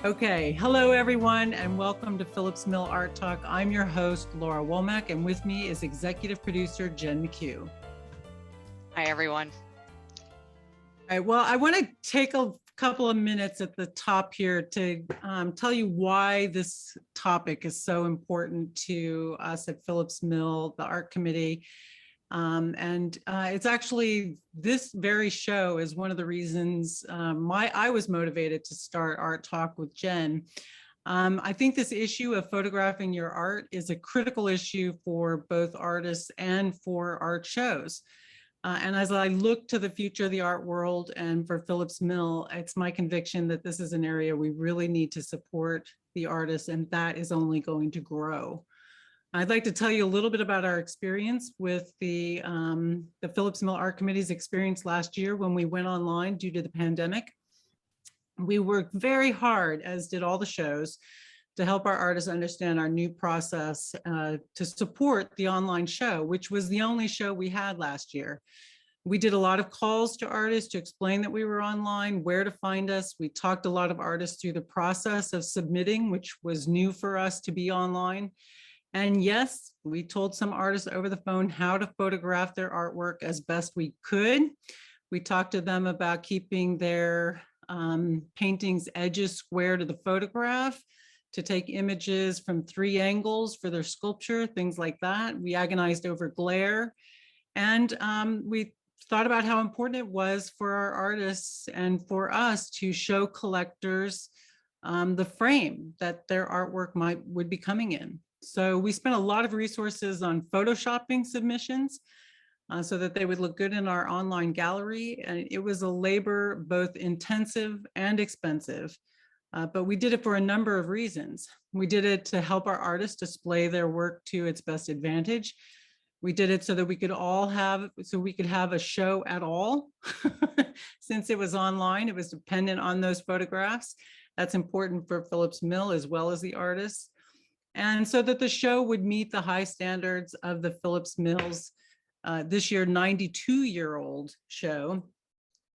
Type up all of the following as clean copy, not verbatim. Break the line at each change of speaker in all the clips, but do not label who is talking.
Okay, hello everyone, and welcome to Phillips Mill Art Talk. I'm your host, Laura Womack, and with me is executive producer Jen McHugh.
Hi, everyone.
All right, well, I want to take a couple of minutes at the top here to tell you why this topic is so important to us at Phillips Mill, the art committee. It's actually this very show is one of the reasons I was motivated to start Art Talk with Jen. I think this issue of photographing your art is a critical issue for both artists and for art shows. And as I look to the future of the art world and for Phillips Mill, it's my conviction that this is an area we really need to support the artists, and that is only going to grow. I'd like to tell you a little bit about our experience with the Phillips Mill Art Committee's experience last year when we went online due to the pandemic. We worked very hard, as did all the shows, to help our artists understand our new process to support the online show, which was the only show we had last year. We did a lot of calls to artists to explain that we were online, where to find us. We talked a lot of artists through the process of submitting, which was new for us to be online. And yes, we told some artists over the phone how to photograph their artwork as best we could. We talked to them about keeping their paintings' edges square to the photograph, to take images from 3 angles for their sculpture, things like that. We agonized over glare. And we thought about how important it was for our artists and for us to show collectors the frame that their artwork would be coming in. So we spent a lot of resources on photoshopping submissions so that they would look good in our online gallery. And it was a labor both intensive and expensive, but we did it for a number of reasons. We did it to help our artists display their work to its best advantage. We did it so that we could have a show at all. Since it was online, it was dependent on those photographs. That's important for Phillips Mill as well as the artists. And so that the show would meet the high standards of the Phillips Mill's this year 92-year-old show,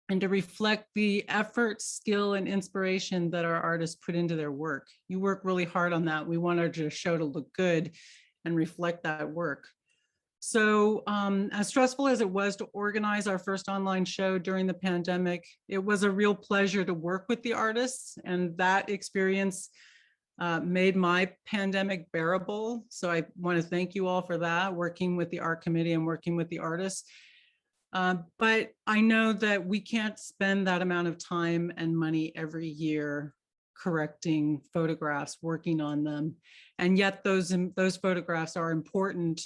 and to reflect the effort, skill, and inspiration that our artists put into their work. You work really hard on that. We want our show to look good and reflect that work. So as stressful as it was to organize our first online show during the pandemic, it was a real pleasure to work with the artists, and that experience made my pandemic bearable. So I want to thank you all for that, working with the art committee and working with the artists. But I know that we can't spend that amount of time and money every year correcting photographs, working on them. And yet those photographs are important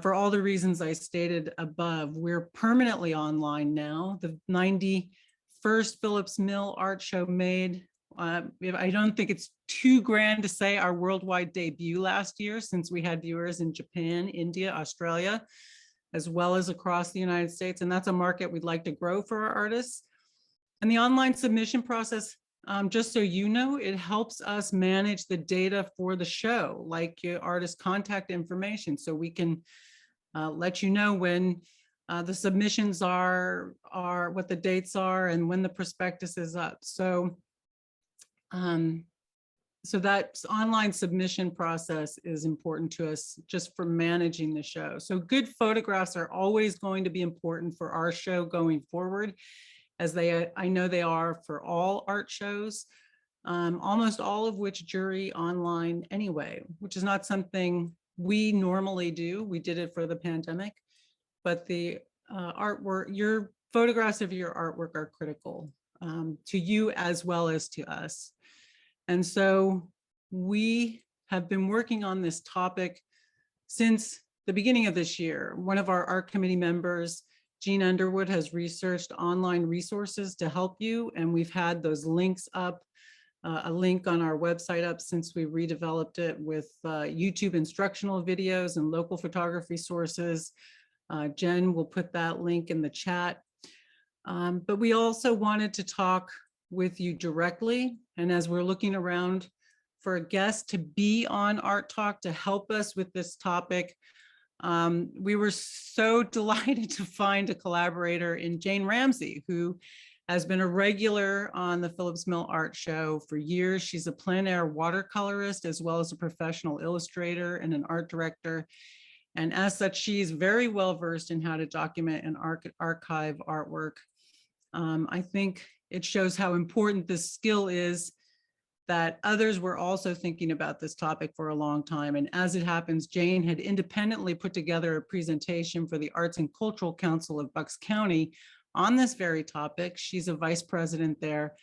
for all the reasons I stated above. We're permanently online now. The 91st Phillips Mill Art Show made, I don't think it's too grand to say, our worldwide debut last year, since we had viewers in Japan, India, Australia, as well as across the United States. And that's a market we'd like to grow for our artists. And the online submission process, just so you know, it helps us manage the data for the show, like your artist contact information, so we can let you know when the submissions are what the dates are and when the prospectus is up. So that online submission process is important to us just for managing the show. So good photographs are always going to be important for our show going forward, as I know they are for all art shows, almost all of which jury online anyway, which is not something we normally do. We did it for the pandemic, but the artwork, your photographs of your artwork are critical to you as well as to us. And so we have been working on this topic since the beginning of this year. One of our art committee members, Jean Underwood, has researched online resources to help you, and we've had those links up, a link on our website up since we redeveloped it, with YouTube instructional videos and local photography sources. Jen will put that link in the chat. But we also wanted to talk with you directly, and as we're looking around for a guest to be on Art Talk to help us with this topic, we were so delighted to find a collaborator in Jane Ramsey, who has been a regular on the Phillips Mill Art Show for years. She's a plein air watercolorist, as well as a professional illustrator and an art director. And as such, she's very well versed in how to document and archive artwork. I think it shows how important this skill is, that others were also thinking about this topic for a long time. And as it happens, Jane had independently put together a presentation for the Arts and Cultural Council of Bucks County on this very topic. She's a vice president there.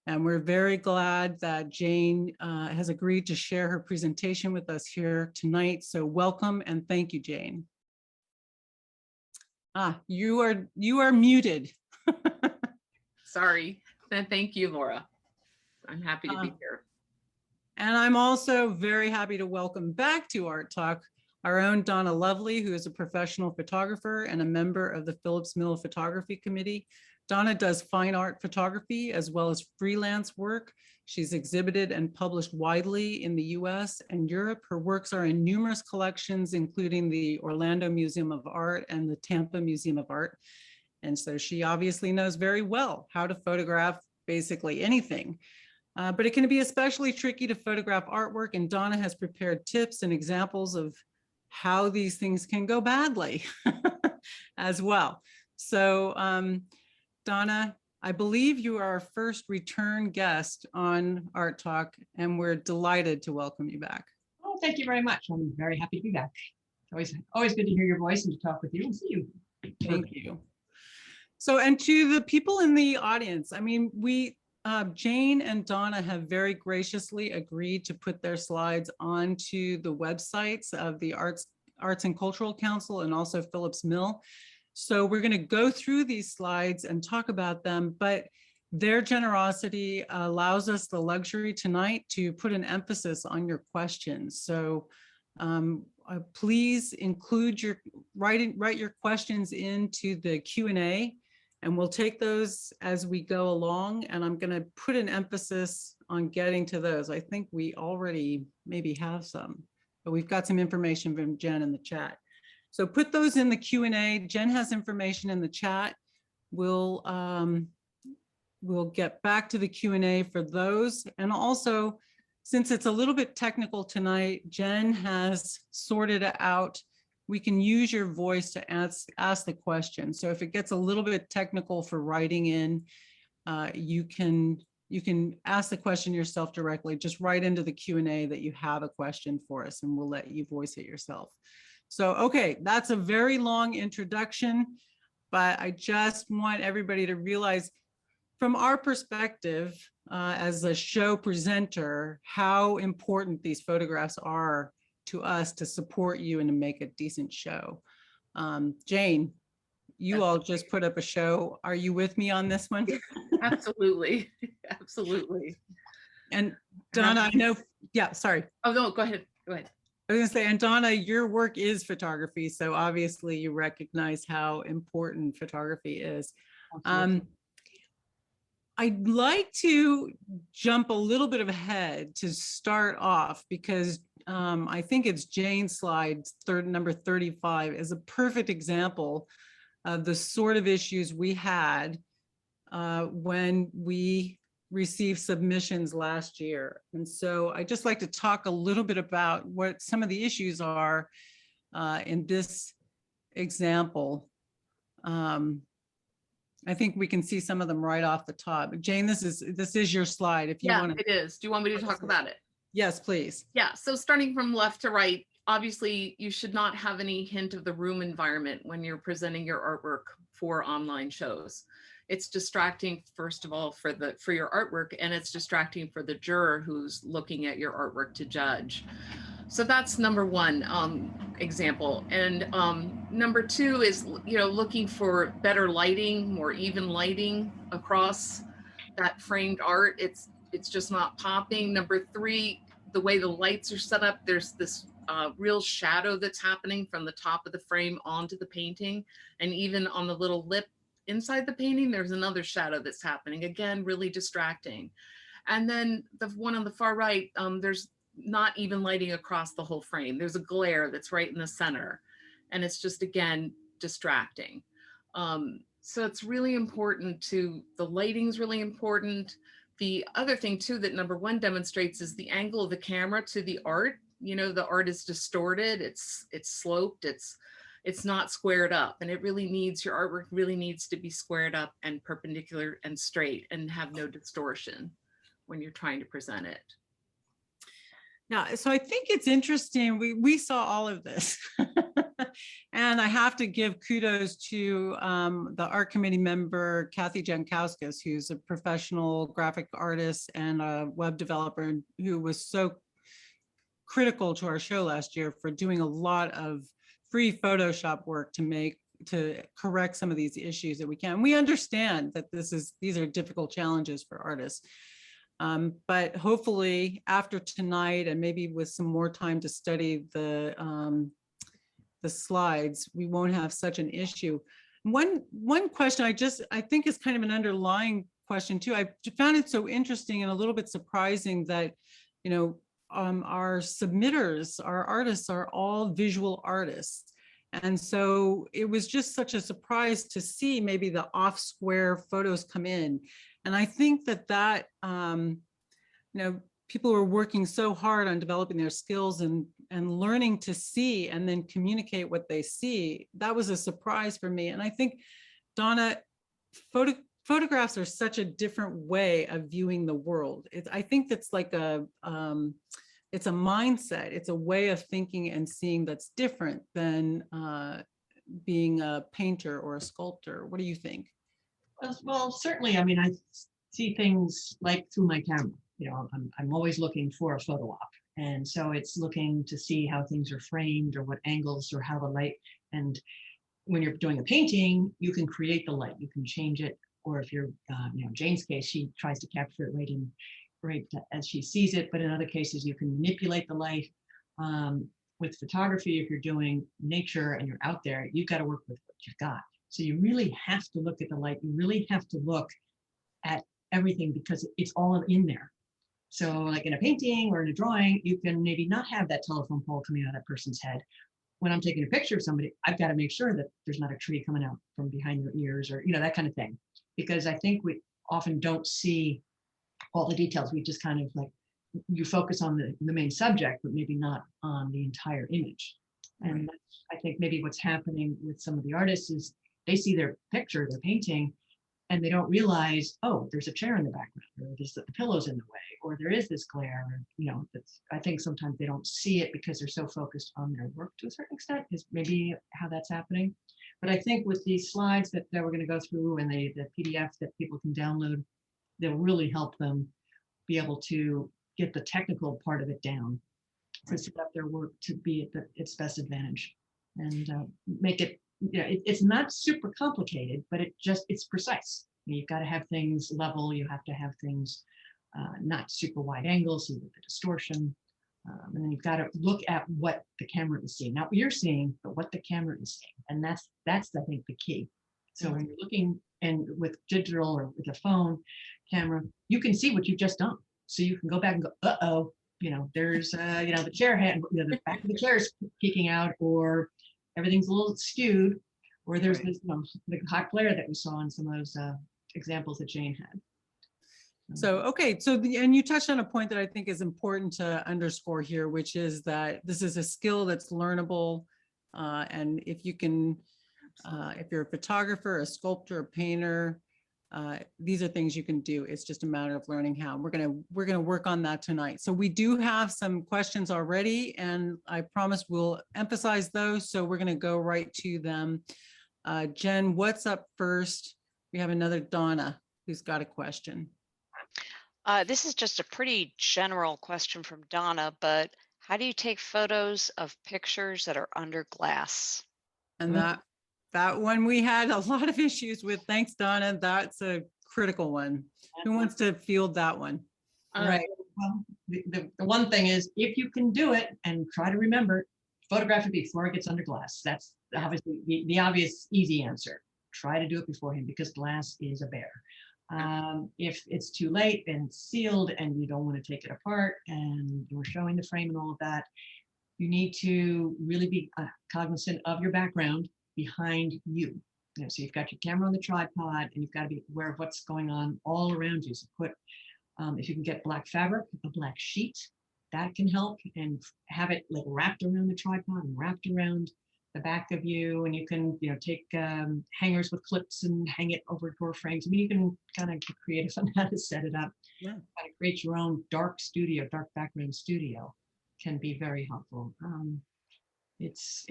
And we're very glad that Jane has agreed to share her presentation with us here tonight. So welcome and thank you, Jane. You are muted.
Sorry. Thank you, Laura. I'm happy to be here.
And I'm also very happy to welcome back to Art Talk our own Donna Lovely, who is a professional photographer and a member of the Phillips Mill Photography Committee. Donna does fine art photography as well as freelance work. She's exhibited and published widely in the US and Europe. Her works are in numerous collections, including the Orlando Museum of Art and the Tampa Museum of Art. And so she obviously knows very well how to photograph basically anything. But it can be especially tricky to photograph artwork, and Donna has prepared tips and examples of how these things can go badly as well. So Donna, I believe you are our first return guest on Art Talk, and we're delighted to welcome you back.
Oh, thank you very much. I'm very happy to be back. Always good to hear your voice and to talk with you and see you.
Thank you. So, and to the people in the audience, I mean, Jane and Donna have very graciously agreed to put their slides onto the websites of the Arts and Cultural Council and also Phillips Mill. So we're going to go through these slides and talk about them, but their generosity allows us the luxury tonight to put an emphasis on your questions. So please include write your questions into the Q&A, and we'll take those as we go along. And I'm going to put an emphasis on getting to those. I think we already maybe have some, but we've got some information from Jen in the chat. So put those in the Q&A. Jen has information in the chat. We'll get back to the Q&A for those. And also, since it's a little bit technical tonight, Jen has sorted out, we can use your voice to ask the question. So if it gets a little bit technical for writing in, you can ask the question yourself directly. Just write into the Q&A that you have a question for us, and we'll let you voice it yourself. So, okay, that's a very long introduction, but I just want everybody to realize from our perspective as a show presenter, how important these photographs are to us to support you and to make a decent show. Jane, you all just put up a show. Are you with me on this one?
Absolutely, absolutely.
And Donna, I know, yeah, sorry.
Oh, no, go ahead, go ahead.
I was gonna say, and Donna, your work is photography, so obviously you recognize how important photography is. I'd like to jump a little bit ahead to start off because I think it's Jane's slide, number 35, is a perfect example of the sort of issues we had when we received submissions last year. And so I'd just like to talk a little bit about what some of the issues are in this example. I think we can see some of them right off the top. Jane, this is your slide. If you want to.
It is. Do you want me to talk about it?
Yes, please.
Yeah, so starting from left to right, obviously you should not have any hint of the room environment when you're presenting your artwork for online shows. It's distracting, first of all, for your artwork, and it's distracting for the juror who's looking at your artwork to judge. So that's number one example. And number two is, looking for better lighting, more even lighting across that framed art. It's just not popping. Number three, the way the lights are set up, there's this real shadow that's happening from the top of the frame onto the painting. And even on the little lip inside the painting, there's another shadow that's happening. Again, really distracting. And then the one on the far right, there's not even lighting across the whole frame. There's a glare that's right in the center. And it's just, again, distracting. So it's really important the lighting's really important. The other thing too that number one demonstrates is the angle of the camera to the art. You know, the art is distorted, it's sloped, it's not squared up, and it really needs, your artwork really needs to be squared up and perpendicular and straight and have no distortion when you're trying to present it.
Yeah, so I think it's interesting. We saw all of this. And I have to give kudos to the art committee member, Kathy Jankowskis, who's a professional graphic artist and a web developer who was so critical to our show last year for doing a lot of free Photoshop work to correct some of these issues that we can. We understand that these are difficult challenges for artists. But hopefully after tonight and maybe with some more time to study the slides, we won't have such an issue. One question I think is kind of an underlying question too. I found it so interesting and a little bit surprising that, you know, our submitters, our artists are all visual artists. And so it was just such a surprise to see maybe the off square photos come in. And I think that you know, people are working so hard on developing their skills and learning to see and then communicate what they see. That was a surprise for me. And I think, Donna, photographs are such a different way of viewing the world. I think that's like it's a mindset. It's a way of thinking and seeing that's different than being a painter or a sculptor. What do you think?
Well, certainly. I mean, I see things like through my camera. You know, I'm always looking for a photo op. And so it's looking to see how things are framed or what angles or how the light. And when you're doing a painting, you can create the light, you can change it. Or if you're, you know, Jane's case, she tries to capture it right as she sees it. But in other cases, you can manipulate the light. With photography, if you're doing nature and you're out there, you've got to work with what you've got. So you really have to look at the light. You really have to look at everything because it's all in there. So like in a painting or in a drawing, you can maybe not have that telephone pole coming out of that person's head. When I'm taking a picture of somebody, I've got to make sure that there's not a tree coming out from behind their ears or, you know, that kind of thing. Because I think we often don't see all the details. We just kind of like, you focus on the main subject, but maybe not on the entire image. And that's, I think maybe what's happening with some of the artists is they see their picture, their painting, and they don't realize, oh, there's a chair in the background, or there's the pillow's in the way, or there is this glare. Or, you know, I think sometimes they don't see it because they're so focused on their work to a certain extent, is maybe how that's happening. But I think with these slides that we're going to go through and the PDF that people can download, they'll really help them be able to get the technical part of it down to set up their work to be at its best advantage and make it, you know, it's not super complicated, but it's precise. You've got to have things level. You have to have things not super wide angles, so you get the distortion. And then you've got to look at what the camera is seeing. Not what you're seeing, but what the camera is seeing. And that's I think the key. So when you're looking and with digital or with a phone camera, you can see what you've just done. So you can go back and go, uh-oh, you know, there's, you know, the chair head, you know, the back of the chair is peeking out, or everything's a little skewed, or there's this, you know, the hot glare that we saw in some of those examples that Jane had.
So, okay, so and you touched on a point that I think is important to underscore here, which is that this is a skill that's learnable. And if you can, if you're a photographer, a sculptor, a painter, these are things you can do. It's just a matter of learning how. We're gonna work on that tonight. So we do have some questions already, and I promise we'll emphasize those. So we're gonna go right to them. Jen, what's up first? We have another Donna who's got a question.
This is just a pretty general question from Donna, but how do you take photos of pictures that are under glass?
And that one we had a lot of issues with. Thanks, Donna. That's a critical one. Who wants to field that one?
Right. Well, the one thing is, if you can do it and try to remember, photograph it before it gets under glass. That's obviously the obvious, easy answer. Try to do it beforehand because glass is a bear. If it's too late and it's sealed and you don't want to take it apart and you're showing the frame and all of that, you need to really be cognizant of your background behind you. So you've got your camera on the tripod and you've got to be aware of what's going on all around you. So put, if you can get black fabric, a black sheet, that can help, and have it like wrapped around the tripod and wrapped around the back of you. And you can, take hangers with clips and hang it over door frames. I mean, you can kind of get creative on how to set it up.
Yeah.
Kind of create your own dark background studio can be very helpful. It's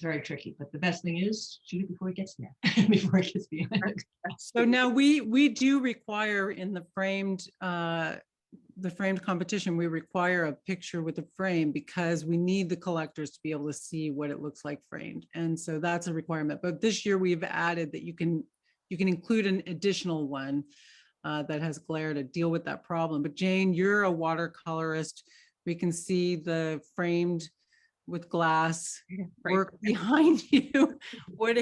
very tricky, but the best thing is shoot it before it gets there, before it gets beyond.
So now we do require in the framed competition, we require a picture with a frame because we need the collectors to be able to see what it looks like framed. And so that's a requirement. But this year we've added that you can include an additional one that has glare to deal with that problem. But Jane, you're a watercolorist. We can see the framed with glass work behind you.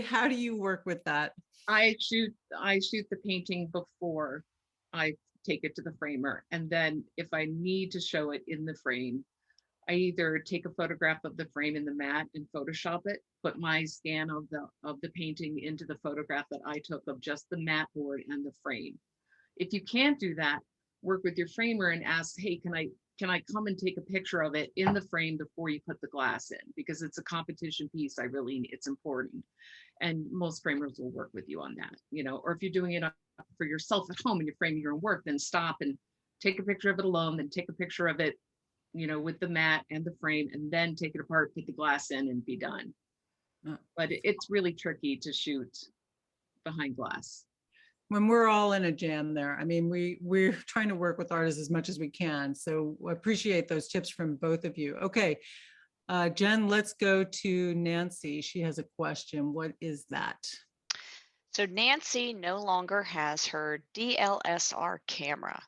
How do you work with that?
I shoot the painting before I take it to the framer. And then if I need to show it in the frame, I either take a photograph of the frame in the mat and Photoshop it, put my scan of the painting into the photograph that I took of just the mat board and the frame. If you can't do that, work with your framer and ask, hey, can I come and take a picture of it in the frame before you put the glass in? Because it's a competition piece. It's important. And most framers will work with you on that, or if you're doing it for yourself at home and you're framing your own work, then stop and take a picture of it alone, then take a picture of it, with the mat and the frame, and then take it apart, put the glass in and be done. But it's really tricky to shoot behind glass.
When we're all in a jam there. I mean, we're trying to work with artists as much as we can. So I appreciate those tips from both of you. Okay, Jen, let's go to Nancy. She has a question. What is that?
So Nancy no longer has her DSLR camera.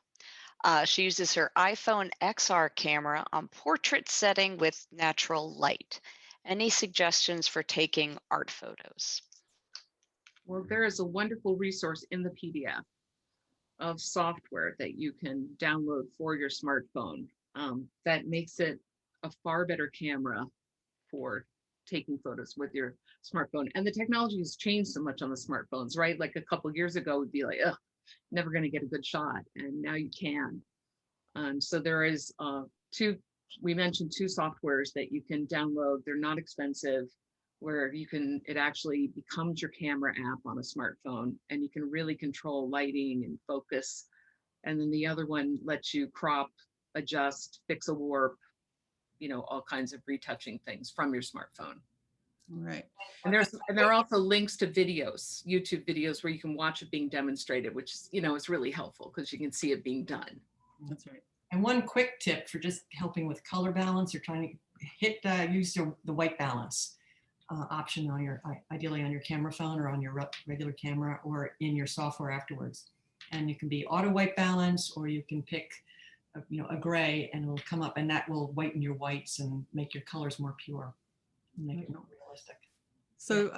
She uses her iPhone XR camera on portrait setting with natural light. Any suggestions for taking art photos?
Well, there is a wonderful resource in the PDF of software that you can download for your smartphone that makes it a far better camera for taking photos with your smartphone. And the technology has changed so much on the smartphones, right? Like a couple of years ago, we'd be like, ugh, never going to get a good shot. And now you can. So there is we mentioned two softwares that you can download. They're not expensive, where it actually becomes your camera app on a smartphone, and you can really control lighting and focus. And then the other one lets you crop, adjust, fix a warp, all kinds of retouching things from your smartphone.
Right.
And there are also links to videos, YouTube videos, where you can watch it being demonstrated, which is really helpful because you can see it being done.
That's right.
And one quick tip for just helping with color balance, you're trying to use the white balance option on ideally on your camera phone or on your regular camera or in your software afterwards. And you can be auto white balance, or you can pick a gray, and it'll come up, and that will whiten your whites and make your colors more pure, and make it more realistic.
So,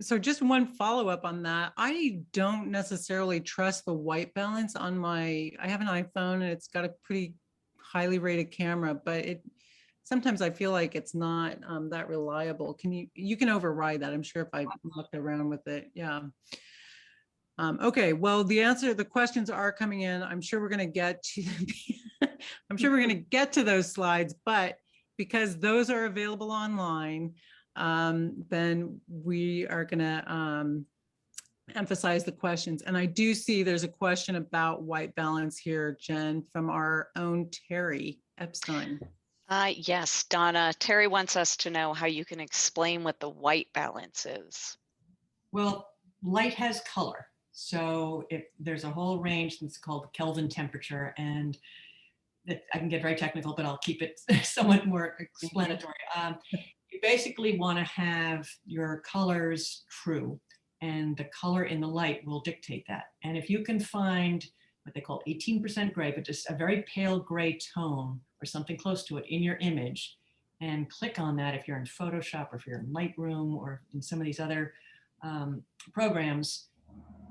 so just one follow-up on that. I don't necessarily trust the white balance on I have an iPhone and it's got a pretty highly rated camera, but sometimes I feel like it's not that reliable. You can override that, I'm sure, if I looked around with it. Yeah. Okay, well, the questions are coming in. I'm sure we're going to get to those slides, but because those are available online, then we are going to emphasize the questions. And I do see there's a question about white balance here, Jen, from our own Terry Epstein.
Yes, Donna. Terry wants us to know how you can explain what the white balance is.
Well, light has color. So if there's a whole range that's called Kelvin temperature, and I can get very technical, but I'll keep it somewhat more explanatory. You basically want to have your colors true, and the color in the light will dictate that. And if you can find what they call 18% gray, but just a very pale gray tone or something close to it in your image, and click on that if you're in Photoshop or if you're in Lightroom or in some of these other programs,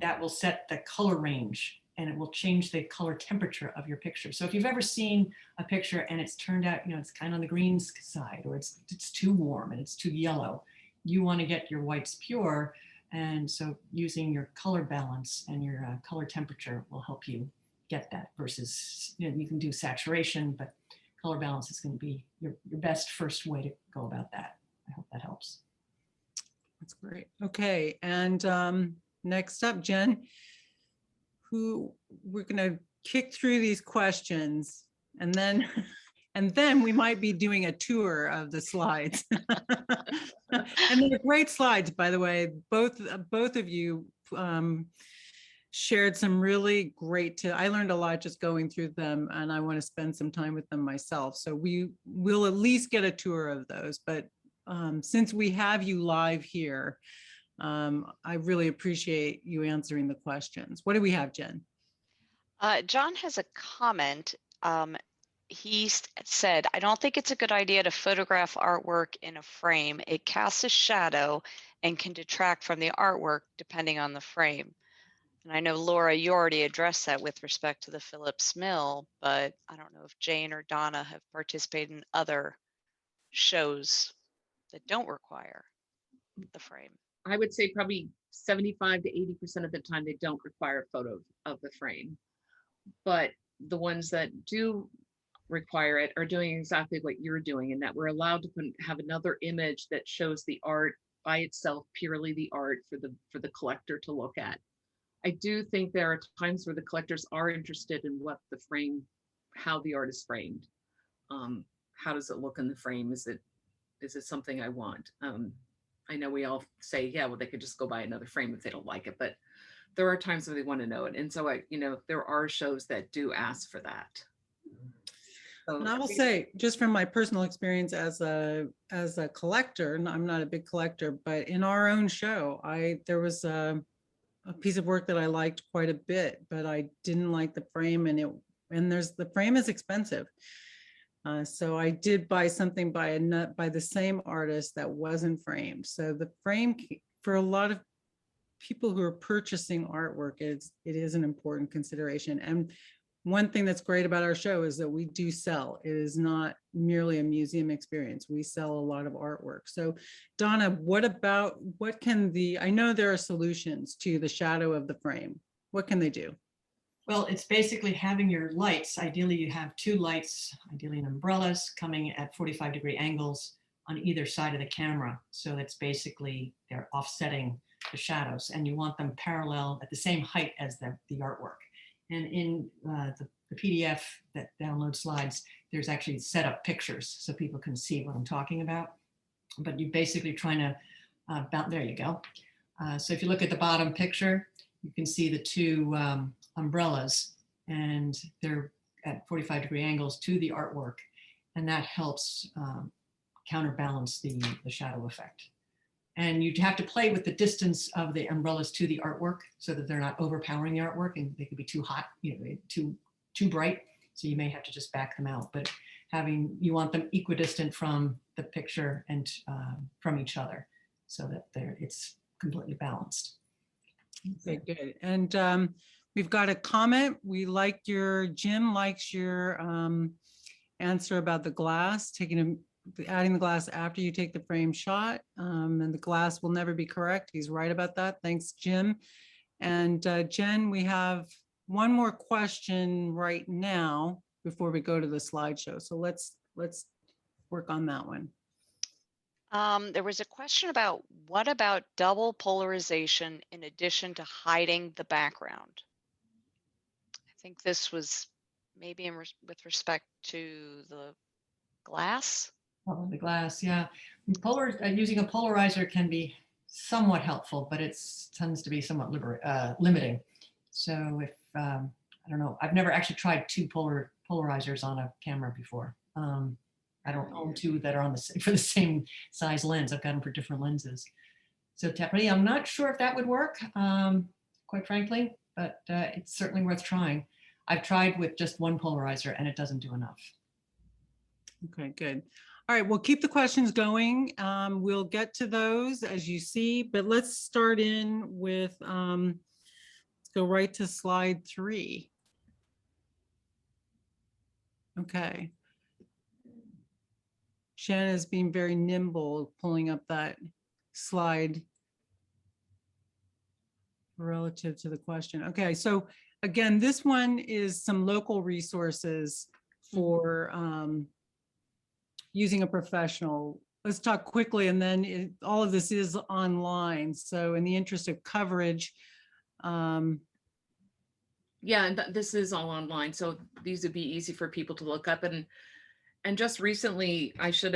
that will set the color range, and it will change the color temperature of your picture. So if you've ever seen a picture and it's turned out, it's kind of on the green side, or it's too warm and it's too yellow, you want to get your whites pure. And so using your color balance and your color temperature will help you get that versus, you can do saturation, but color balance is going to be your best first way to go about that. I hope that helps.
That's great. Okay, and next up, Jen, who we're going to kick through these questions, and then we might be doing a tour of the slides. And they're great slides, by the way. Both of you shared some really great. I learned a lot just going through them, and I want to spend some time with them myself. So we will at least get a tour of those. But since we have you live here, I really appreciate you answering the questions. What do we have, Jen?
John has a comment. He said, I don't think it's a good idea to photograph artwork in a frame. It casts a shadow and can detract from the artwork depending on the frame. And I know, Laura, you already addressed that with respect to the Phillips Mill, but I don't know if Jane or Donna have participated in other shows that don't require the frame.
I would say probably 75 to 80% of the time they don't require a photo of the frame. But the ones that do require it are doing exactly what you're doing, in that we're allowed to have another image that shows the art by itself, purely the art for the collector to look at. I do think there are times where the collectors are interested in what the frame, how the art is framed. How does it look in the frame? Is it something I want? I know we all say, yeah, well, they could just go buy another frame if they don't like it, but there are times where they want to know it. And so there are shows that do ask for that. So,
and I will say, just from my personal experience as a collector, and I'm not a big collector, but in our own show, there was a piece of work that I liked quite a bit, but I didn't like the frame, and the frame is expensive. So I did buy something by the same artist that wasn't framed. So the frame, for a lot of people who are purchasing artwork, it is an important consideration. And one thing that's great about our show is that we do sell. It is not merely a museum experience. We sell a lot of artwork. So Donna, I know there are solutions to the shadow of the frame. What can they do?
Well, it's basically having your lights. Ideally, you have two lights, ideally in umbrellas, coming at 45-degree angles on either side of the camera. So that's basically, they're offsetting the shadows, and you want them parallel at the same height as the artwork. And in the PDF that downloads slides, there's actually set up pictures so people can see what I'm talking about. But you're basically trying to, there you go. So if you look at the bottom picture, you can see the two umbrellas, and they're at 45-degree angles to the artwork, and that helps counterbalance the shadow effect. And you'd have to play with the distance of the umbrellas to the artwork so that they're not overpowering the artwork, and they could be too hot, too bright. So you may have to just back them out. But you want them equidistant from the picture and from each other, so that it's completely balanced.
Okay, good. And we've got a comment. Jim likes your answer about the glass, adding the glass after you take the frame shot, and the glass will never be correct. He's right about that. Thanks, Jim. And Jen, we have one more question right now before we go to the slideshow. So let's work on that one.
There was a question about what about double polarization in addition to hiding the background? I think this was maybe with respect to the glass.
Oh, the glass, yeah. Using a polarizer can be somewhat helpful, but it tends to be somewhat limiting. So if, I don't know, I've never actually tried two polarizers on a camera before. I don't own two that are for the same size lens. I've got them for different lenses. So definitely, I'm not sure if that would work, quite frankly, but it's certainly worth trying. I've tried with just one polarizer and it doesn't do enough.
Okay, good. All right, we'll keep the questions going. We'll get to those as you see, but let's start in with, let's go right to slide 3. Okay. Shannon is being very nimble, pulling up that slide. relative to the question. Okay, so again, this one is some local resources for using a professional. Let's talk quickly, and then all of this is online. So in the interest of coverage,
yeah, and this is all online, so these would be easy for people to look up. And just recently, I should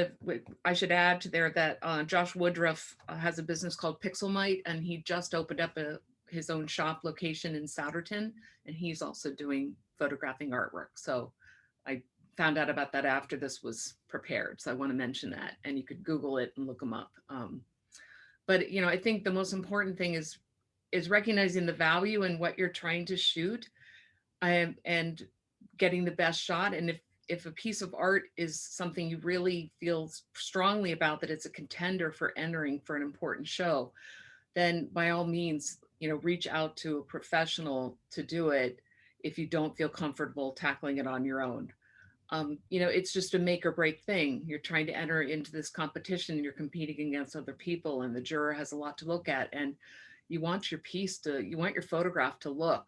add to there that Josh Woodruff has a business called Pixelmite, and he just opened up his own shop location in Souderton, and he's also doing photographing artwork. So I found out about that after this was prepared, so I want to mention that, and you could Google it and look them up. But you know, I think the most important thing is recognizing the value in what you're trying to shoot, and getting the best shot. And if a piece of art is something you really feel strongly about, that it's a contender for entering for an important show, then by all means, you know, reach out to a professional to do it if you don't feel comfortable tackling it on your own. You know, it's just a make or break thing. You're trying to enter into this competition, you're competing against other people, and the juror has a lot to look at. And you want your photograph to look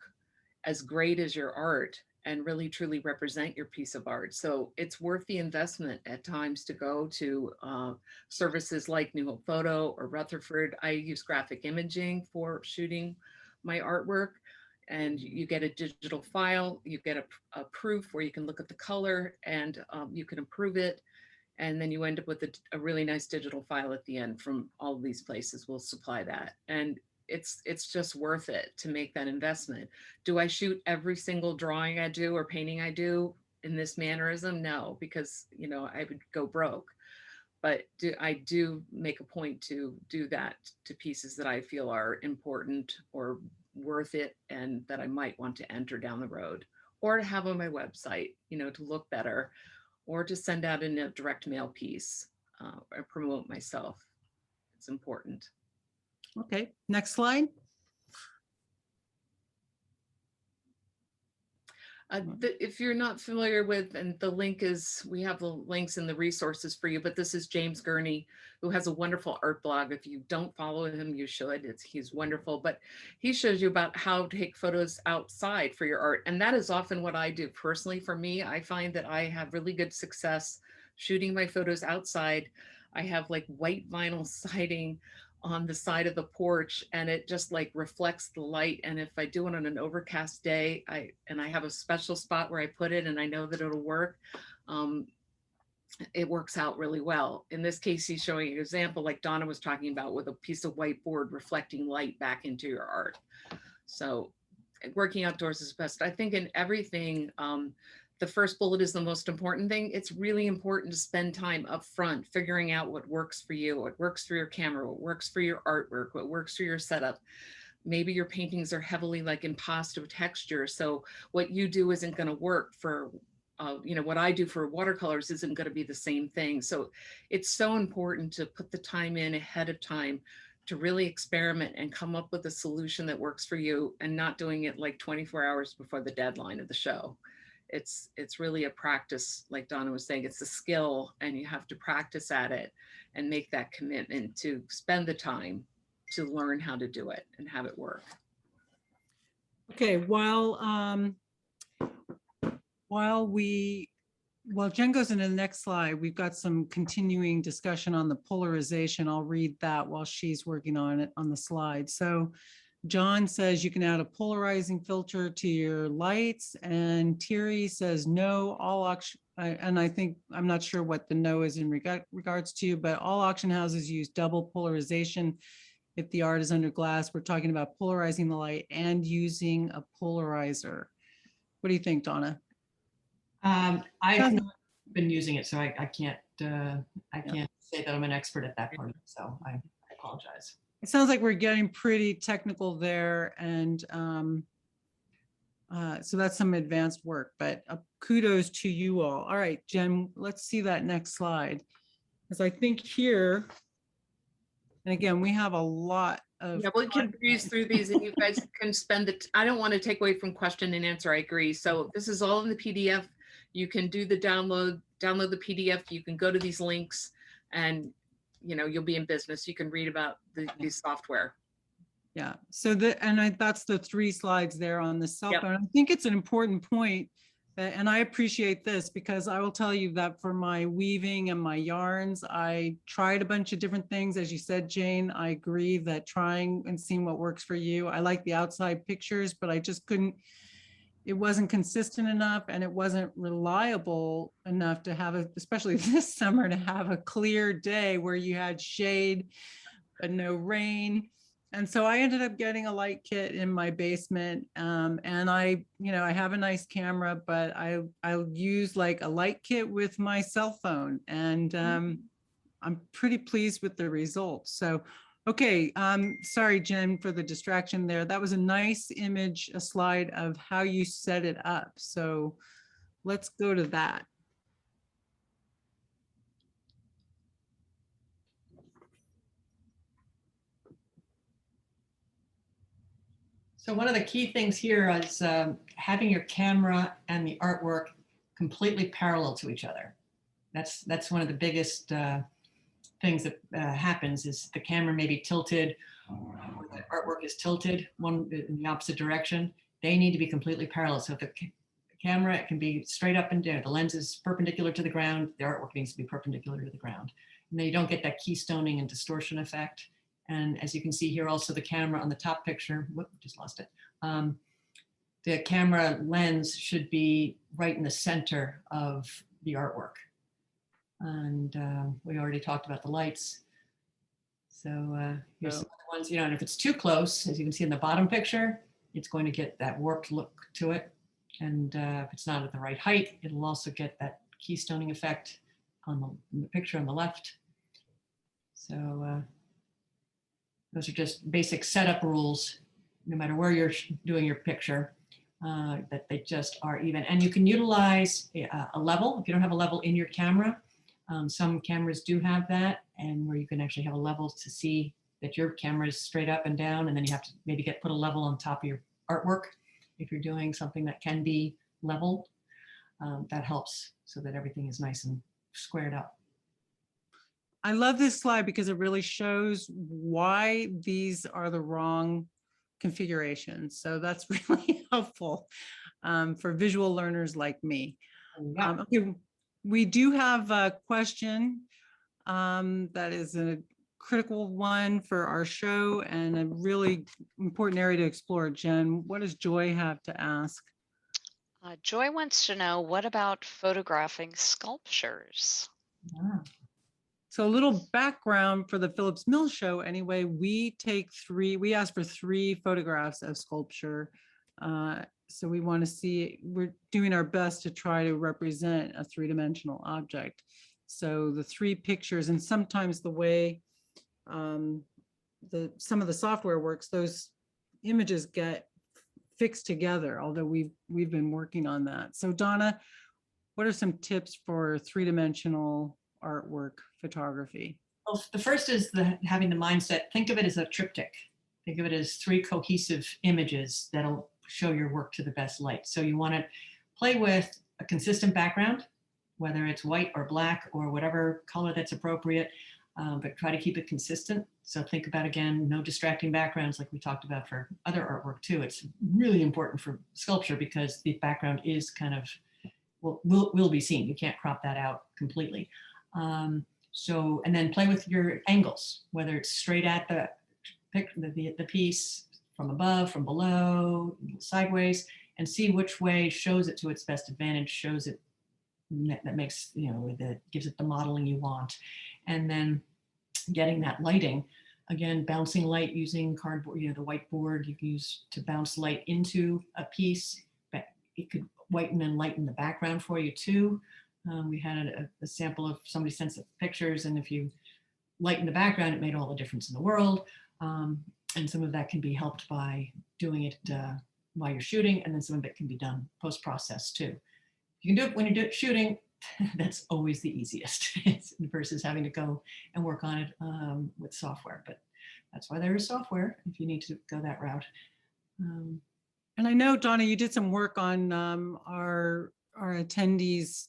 as great as your art and really truly represent your piece of art. So it's worth the investment at times to go to services like New Hope Photo or Rutherford. I use graphic imaging for shooting my artwork, and you get a digital file, you get a proof where you can look at the color, and you can improve it. And then you end up with a really nice digital file at the end from all of these places. Will supply that. And it's just worth it to make that investment. Do I shoot every single drawing I do or painting I do in this mannerism? No, because, you know, I would go broke. But I do make a point to do that to pieces that I feel are important or worth it, and that I might want to enter down the road, or to have on my website, you know, to look better, or to send out in a direct mail piece, or promote myself. It's important.
okay, next slide.
If you're not familiar with, and the link is, we have the links and the resources for you, but this is James Gurney, who has a wonderful art blog. If you don't follow him, you should. He's wonderful, but he shows you about how to take photos outside for your art. And that is often what I do personally. For me, I find that I have really good success shooting my photos outside. I have like white vinyl siding on the side of the porch, and it just like reflects the light. And if I do it on an overcast day, I have a special spot where I put it, and I know that it'll work. It works out really well. In this case, he's showing an example like Donna was talking about, with a piece of whiteboard reflecting light back into your art. So working outdoors is best. I think in everything, the first bullet is the most important thing. It's really important to spend time up front figuring out what works for you, what works for your camera, what works for your artwork, what works for your setup. Maybe your paintings are heavily like impasto texture, so what you do isn't going to work for, you know, what I do for watercolors isn't going to be the same thing. So it's so important to put the time in ahead of time to really experiment and come up with a solution that works for you, and not doing it like 24 hours before the deadline of the show. It's really a practice, like Donna was saying. It's a skill, and you have to practice at it and make that commitment to spend the time to learn how to do it and have it work.
Okay, while Jen goes into the next slide, we've got some continuing discussion on the polarization. I'll read that while she's working on it on the slide. So John says you can add a polarizing filter to your lights, and Thierry says no, all auction, and I think, I'm not sure what the no is in regards to, but all auction houses use double polarization. If the art is under glass, we're talking about polarizing the light and using a polarizer. What do you think, Donna?
I've not been using it, so I can't say that I'm an expert at that part, so I apologize.
It sounds like we're getting pretty technical there, and so that's some advanced work, but kudos to you all. All right, Jen, let's see that next slide. As I think here, and again, we have a lot of—
Yeah, we can breeze through these, and you guys can spend it. I don't want to take away from question and answer. I agree. So this is all in the PDF. You can do the download the PDF. You can go to these links, and you know, you'll be in business. You can read about the software.
Yeah, so that's the 3 slides there on the cell
Yep.
phone. I think it's an important point and I appreciate this because I will tell you that for my weaving and my yarns, I tried a bunch of different things. As you said, Jane, I agree that trying and seeing what works for you. I like the outside pictures, but I just couldn't, it wasn't consistent enough and it wasn't reliable enough to have especially this summer, to have a clear day where you had shade but no rain. And so I ended up getting a light kit in my basement. And I have a nice camera, but I'll use like a light kit with my cell phone. And I'm pretty pleased with the results. So, okay, sorry, Jen, for the distraction there. That was a nice image, a slide of how you set it up. So let's go to that.
So one of the key things here is having your camera and the artwork completely parallel to each other. That's one of the biggest things that happens is the camera may be tilted, or the artwork is tilted one in the opposite direction. They need to be completely parallel. So if the camera, it can be straight up and down. The lens is perpendicular to the ground. The artwork needs to be perpendicular to the ground. And then you don't get that keystoning and distortion effect. And as you can see here, also the camera on the top picture, whoop, just lost it. The camera lens should be right in the center of the artwork. And we already talked about the lights. So here's some other ones, and if it's too close, as you can see in the bottom picture, it's going to get that warped look to it. And if it's not at the right height, it'll also get that keystoning effect on the picture on the left. So those are just basic setup rules, no matter where you're doing your picture, that they just are even. And you can utilize a level. If you don't have a level in your camera, some cameras do have that, and where you can actually have a level to see that your camera is straight up and down, and then you have to maybe put a level on top of your artwork. If you're doing something that can be leveled, that helps so that everything is nice and squared up.
I love this slide because it really shows why these are the wrong configurations. So that's really helpful for visual learners like me.
Yeah.
Okay, we do have a question that is a critical one for our show and a really important area to explore. Jen, what does Joy have to ask?
Joy wants to know, what about photographing sculptures?
Yeah.
So a little background for the Phillips Mill show. Anyway, we ask for 3 photographs of sculpture. So we want to see, we're doing our best to try to represent a 3-dimensional object. So the 3 pictures, and sometimes the way some of the software works, those images get fixed together, although we've been working on that. So Donna, what are some tips for 3-dimensional artwork photography?
Well, the first is having the mindset, think of it as a triptych. Think of it as 3 cohesive images that'll show your work to the best light. So you want to play with a consistent background, whether it's white or black or whatever color that's appropriate, but try to keep it consistent. So think about, again, no distracting backgrounds like we talked about for other artwork too. It's really important for sculpture because the background is kind of, will be seen. You can't crop that out completely. And then play with your angles, whether it's straight at the piece, from above, from below, sideways, and see which way shows it to its best advantage, shows it, that makes, that gives it the modeling you want. And then getting that lighting, again, bouncing light using cardboard, the whiteboard you can use to bounce light into a piece, but it could whiten and lighten the background for you too. We had a sample of somebody sent some pictures, and if you lighten the background, it made all the difference in the world. And some of that can be helped by doing it while you're shooting, and then some of it can be done post-process too. You can do it when you're shooting. That's always the easiest versus having to go and work on it with software. But that's why there is software if you need to go that route.
And I know, Donna, you did some work on our attendees'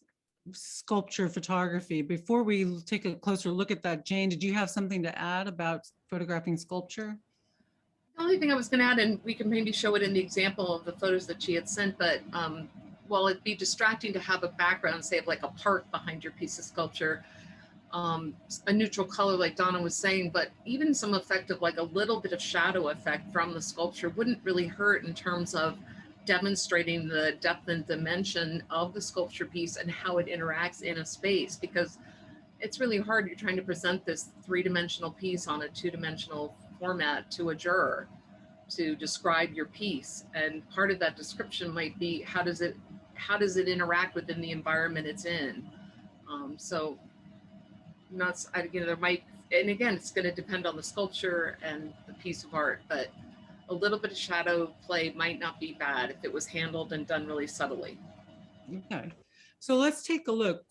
sculpture photography. Before we take a closer look at that, Jane, did you have something to add about photographing sculpture?
The only thing I was going to add, and we can maybe show it in the example of the photos that she had sent, but while it'd be distracting to have a background, say of like a park behind your piece of sculpture, a neutral color like Donna was saying, but even some effect of like a little bit of shadow effect from the sculpture wouldn't really hurt in terms of demonstrating the depth and dimension of the sculpture piece and how it interacts in a space, because it's really hard. You're trying to present this three-dimensional piece on a two-dimensional format to a juror to describe your piece. And part of that description might be, how does it interact within the environment it's in? So not, there might, and again, it's going to depend on the sculpture and the piece of art, but a little bit of shadow play might not be bad if it was handled and done really subtly.
Okay, so let's take a look.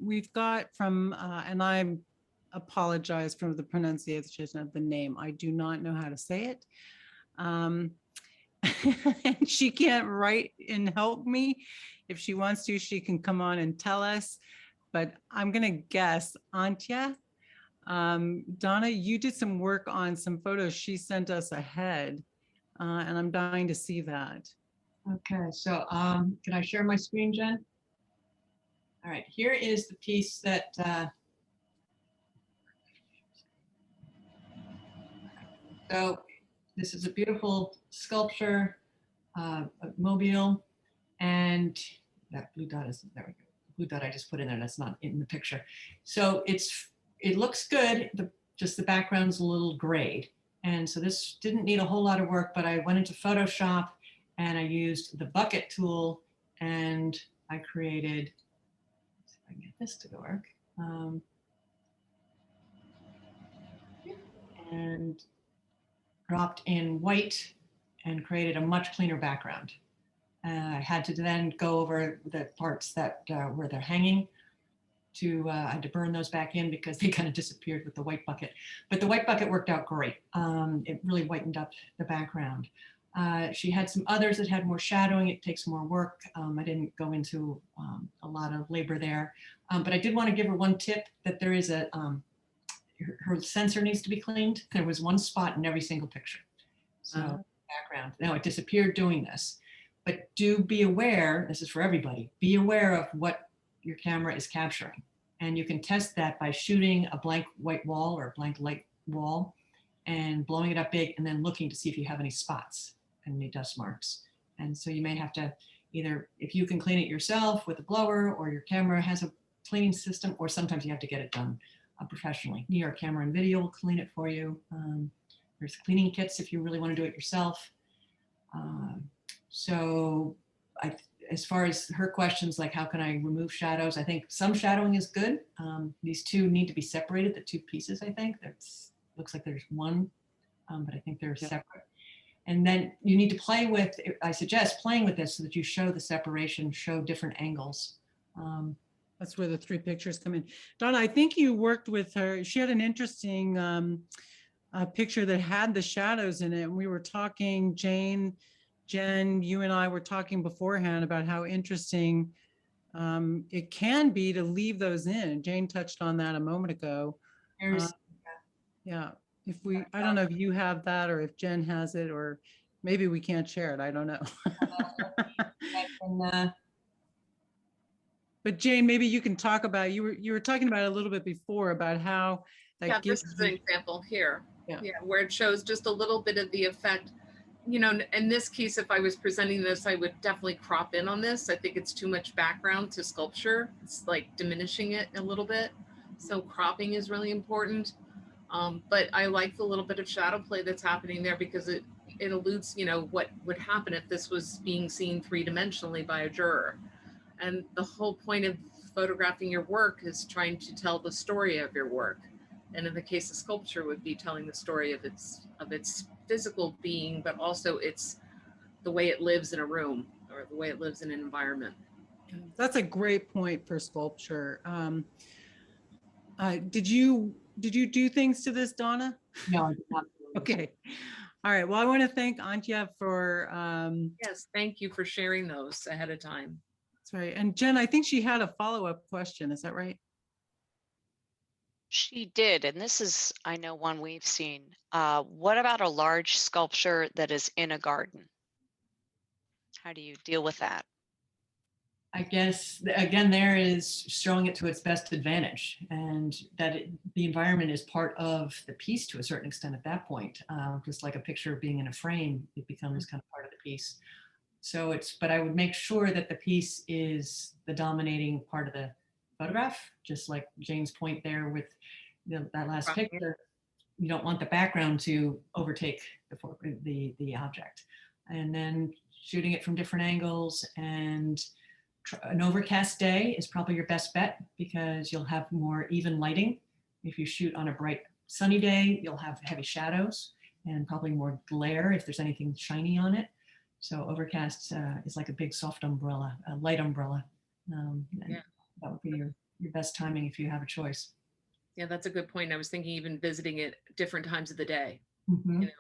We've got from, and I apologize for the pronunciation of the name. I do not know how to say it. And she can't write and help me. If she wants to, she can come on and tell us, but I'm gonna guess Antje. Donna, you did some work on some photos she sent us ahead, and I'm dying to see that.
Okay, so can I share my screen, Jen? All right, here is the piece that so this is a beautiful sculpture, a mobile, and that blue dot is, there we go. The blue dot I just put in there, that's not in the picture. So it looks good, just the background's a little grayed. And so this didn't need a whole lot of work, but I went into Photoshop and I used the bucket tool and I created, let's see if I can get this to work. And dropped in white and created a much cleaner background. I had to then go over the parts that where they're hanging I had to burn those back in because they kind of disappeared with the white bucket. But the white bucket worked out great. It really whitened up the background. She had some others that had more shadowing. It takes more work. I didn't go into a lot of labor there. But I did want to give her one tip that there is her sensor needs to be cleaned. There was one spot in every single picture. So background. Now it disappeared doing this. But do be aware, this is for everybody, be aware of what your camera is capturing. And you can test that by shooting a blank white wall or a blank light wall and blowing it up big and then looking to see if you have any spots and any dust marks. And so you may have to either, if you can clean it yourself with a blower or your camera has a cleaning system, or sometimes you have to get it done professionally. New York Camera and Video will clean it for you. There's cleaning kits if you really want to do it yourself. So as far as her questions, like how can I remove shadows? I think some shadowing is good. These two need to be separated, the two pieces, I think. Looks like there's one, but I think they're separate. And then you need to play with, I suggest playing with this so that you show the separation, show different angles.
That's where the three pictures come in. Donna, I think you worked with her. She had an interesting picture that had the shadows in it. And we were talking, Jen, you and I were talking beforehand about how interesting it can be to leave those in. Jane touched on that a moment ago. Yeah, I don't know if you have that or if Jen has it, or maybe we can't share it. I don't know. But Jane, maybe you can talk about, you were talking about it a little bit before about how that gives
this is an example here.
Yeah,
Where it shows just a little bit of the effect. You know, in this case, if I was presenting this, I would definitely crop in on this. I think it's too much background to sculpture. It's like diminishing it a little bit. So cropping is really important. But I like the little bit of shadow play that's happening there because it alludes, you know, what would happen if this was being seen three-dimensionally by a juror. And the whole point of photographing your work is trying to tell the story of your work. And in the case of sculpture would be telling the story of its physical being, but also it's the way it lives in a room or the way it lives in an environment.
That's a great point for sculpture. Did you do things to this, Donna?
No, I did not.
Okay. All right. Well, I want to thank Antje for.
Yes, thank you for sharing those ahead of time.
That's right. And Jen, I think she had a follow-up question. Is that right?
She did, and this is, I know, one we've seen. What about a large sculpture that is in a garden? How do you deal with that?
I guess again, there is showing it to its best advantage, and that the environment is part of the piece to a certain extent at that point. Just like a picture being in a frame, it becomes kind of part of the piece. So but I would make sure that the piece is the dominating part of the photograph, just like Jane's point there with that last
Right.
picture. You don't want the background to overtake the object. And then shooting it from different angles, and an overcast day is probably your best bet because you'll have more even lighting. If you shoot on a bright sunny day, you'll have heavy shadows and probably more glare if there's anything shiny on it. So overcast is like a big soft umbrella, a light umbrella.
Yeah.
That would be your best timing if you have a choice.
Yeah, that's a good point. I was thinking even visiting it different times of the day.
Mm-hmm.
You know,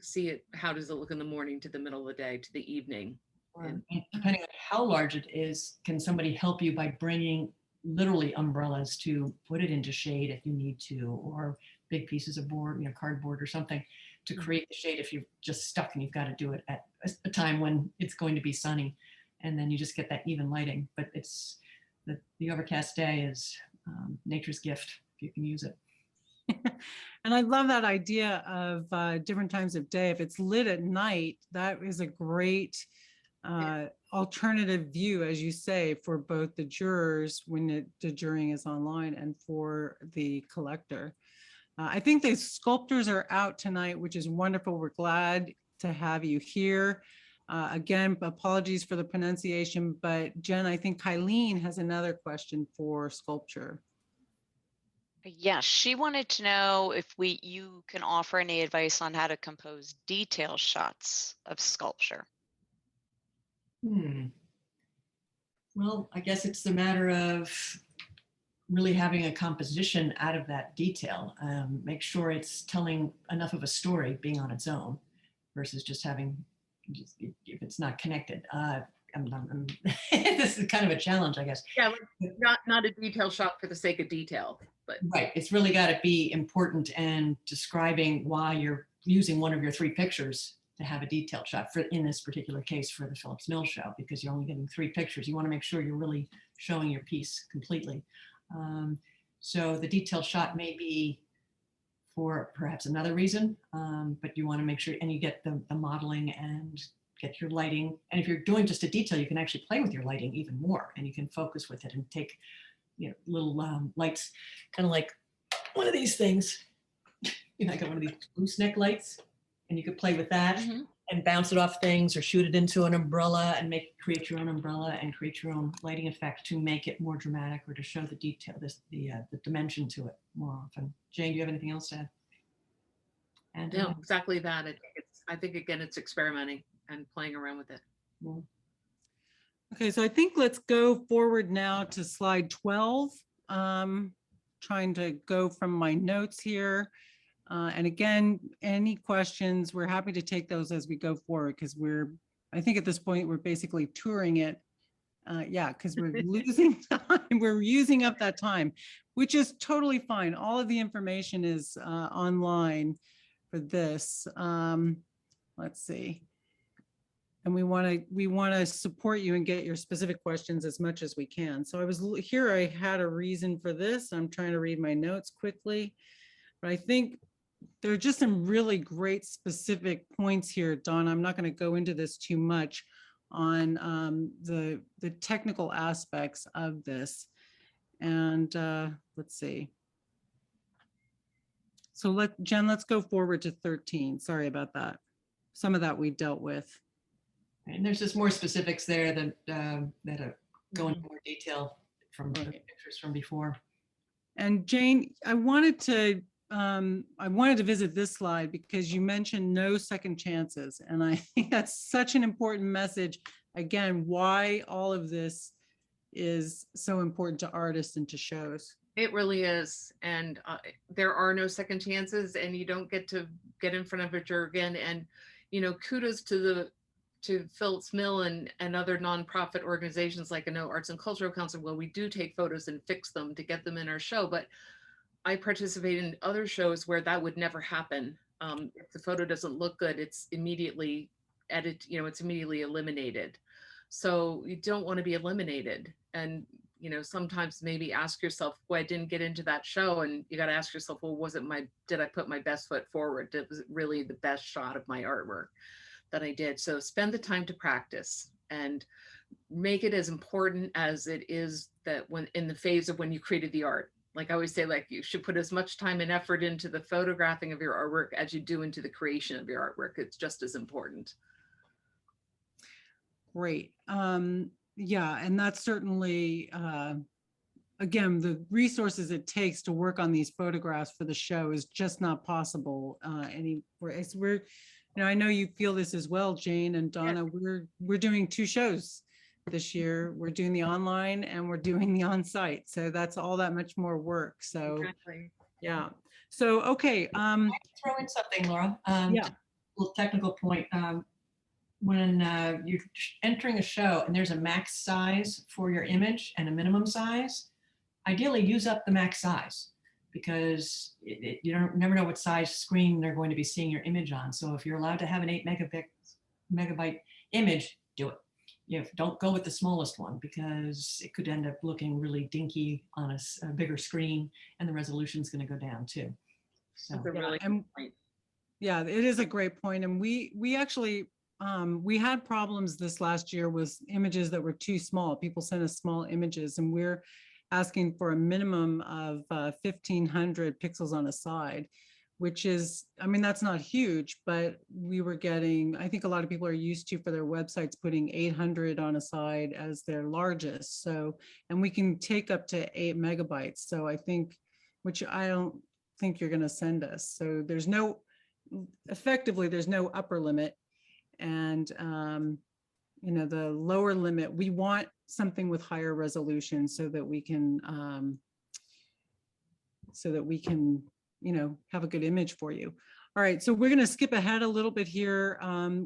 see it, how does it look in the morning to the middle of the day to the evening?
And depending on how large it is, can somebody help you by bringing literally umbrellas to put it into shade if you need to, or big pieces of board, cardboard or something to create the shade if you're just stuck and you've got to do it at a time when it's going to be sunny, and then you just get that even lighting. But it's the overcast day is nature's gift if you can use it.
And I love that idea of different times of day. If it's lit at night, that is a great alternative view, as you say, for both the jurors when the jurying is online and for the collector. I think the sculptures are out tonight, which is wonderful. We're glad to have you here. Again, apologies for the pronunciation, but Jen, I think Kylene has another question for sculpture.
Yes, she wanted to know if you can offer any advice on how to compose detail shots of sculpture.
Well, I guess it's the matter of really having a composition out of that detail. Make sure it's telling enough of a story being on its own versus just having, if it's not connected. This is kind of a challenge, I guess.
Yeah, not a detail shot for the sake of detail, but
right. It's really got to be important and describing why you're using one of your 3 pictures to have a detailed shot for, in this particular case, for the Phillips Mill show, because you're only getting 3 pictures. You want to make sure you're really showing your piece completely. So the detailed shot may be for perhaps another reason, but you want to make sure, and you get the modeling and get your lighting. And if you're doing just a detail, you can actually play with your lighting even more, and you can focus with it and take little lights, kind of like one of these things. I got one of these gooseneck lights, and you could play with that and bounce it off things or shoot it into an umbrella and create your own umbrella and create your own lighting effect to make it more dramatic or to show the detail, the dimension to it more often. Jane, do you have anything else to add? And
no, exactly that. I think again, it's experimenting and playing around with it.
Yeah.
Okay, so I think let's go forward now to slide 12. Trying to go from my notes here. And again, any questions, we're happy to take those as we go forward, because I think at this point, we're basically touring it. Yeah, because we're losing time. We're using up that time, which is totally fine. All of the information is online for this. Let's see. And we want to support you and get your specific questions as much as we can. So I had a reason for this. I'm trying to read my notes quickly, but I think there are just some really great specific points here, Donna. I'm not going to go into this too much on the technical aspects of this. And let's see. So Jen, let's go forward to 13. Sorry about that. Some of that we dealt with.
And there's just more specifics there that go into more detail from the pictures from before.
And Jane, I wanted to visit this slide because you mentioned no second chances. And I think that's such an important message. Again, why all of this is so important to artists and to shows.
It really is. And there are no second chances, and you don't get to get in front of a juror again. And, kudos to Phillips Mill and other nonprofit organizations like Arts and Cultural Council. Well, we do take photos and fix them to get them in our show, but I participate in other shows where that would never happen. If the photo doesn't look good, it's immediately it's immediately eliminated. So you don't want to be eliminated. And, sometimes maybe ask yourself, well, I didn't get into that show. And you got to ask yourself, well, did I put my best foot forward? Was it really the best shot of my artwork that I did? So spend the time to practice and make it as important as it is that when in the phase of when you created the art. Like I always say, like you should put as much time and effort into the photographing of your artwork as you do into the creation of your artwork. It's just as important.
Great. Yeah, and that's certainly, again, the resources it takes to work on these photographs for the show is just not possible anywhere. I know you feel this as well, Jane and Donna. We're doing 2 shows this year. We're doing the online and we're doing the on-site. So that's all that much more work. So
Exactly.
yeah. So okay.
Throw in something, Laura.
Yeah.
Little technical point. When you're entering a show and there's a max size for your image and a minimum size, ideally use up the max size, because you never know what size screen they're going to be seeing your image on. So if you're allowed to have an 8 megabyte image, do it. Don't go with the smallest one, because it could end up looking really dinky on a bigger screen, and the resolution is going to go down too. So
That's a really good point.
Yeah, it is a great point. And we actually, we had problems this last year with images that were too small. People sent us small images, and we're asking for a minimum of 1,500 pixels on a side, which is, I mean, that's not huge, but we were getting, I think a lot of people are used to, for their websites, putting 800 on a side as their largest. So, and we can take up to 8 megabytes. So I think, which I don't think you're going to send us. So effectively, there's no upper limit. And, the lower limit, we want something with higher resolution so that we can, have a good image for you. All right, so we're going to skip ahead a little bit here.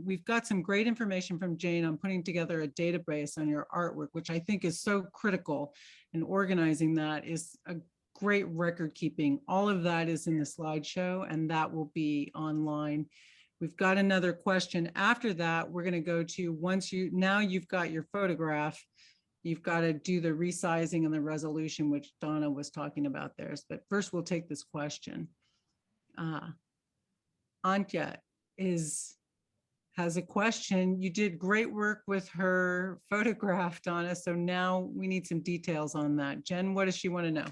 We've got some great information from Jane on putting together a database on your artwork, which I think is so critical, and organizing that is a great record keeping. All of that is in the slideshow, and that will be online. We've got another question. After that, we're going to go to, now you've got your photograph, you've got to do the resizing and the resolution, which Donna was talking about there. But first we'll take this question. Antya has a question. You did great work with her photograph, Donna. So now we need some details on that. Jen, what does she want to know?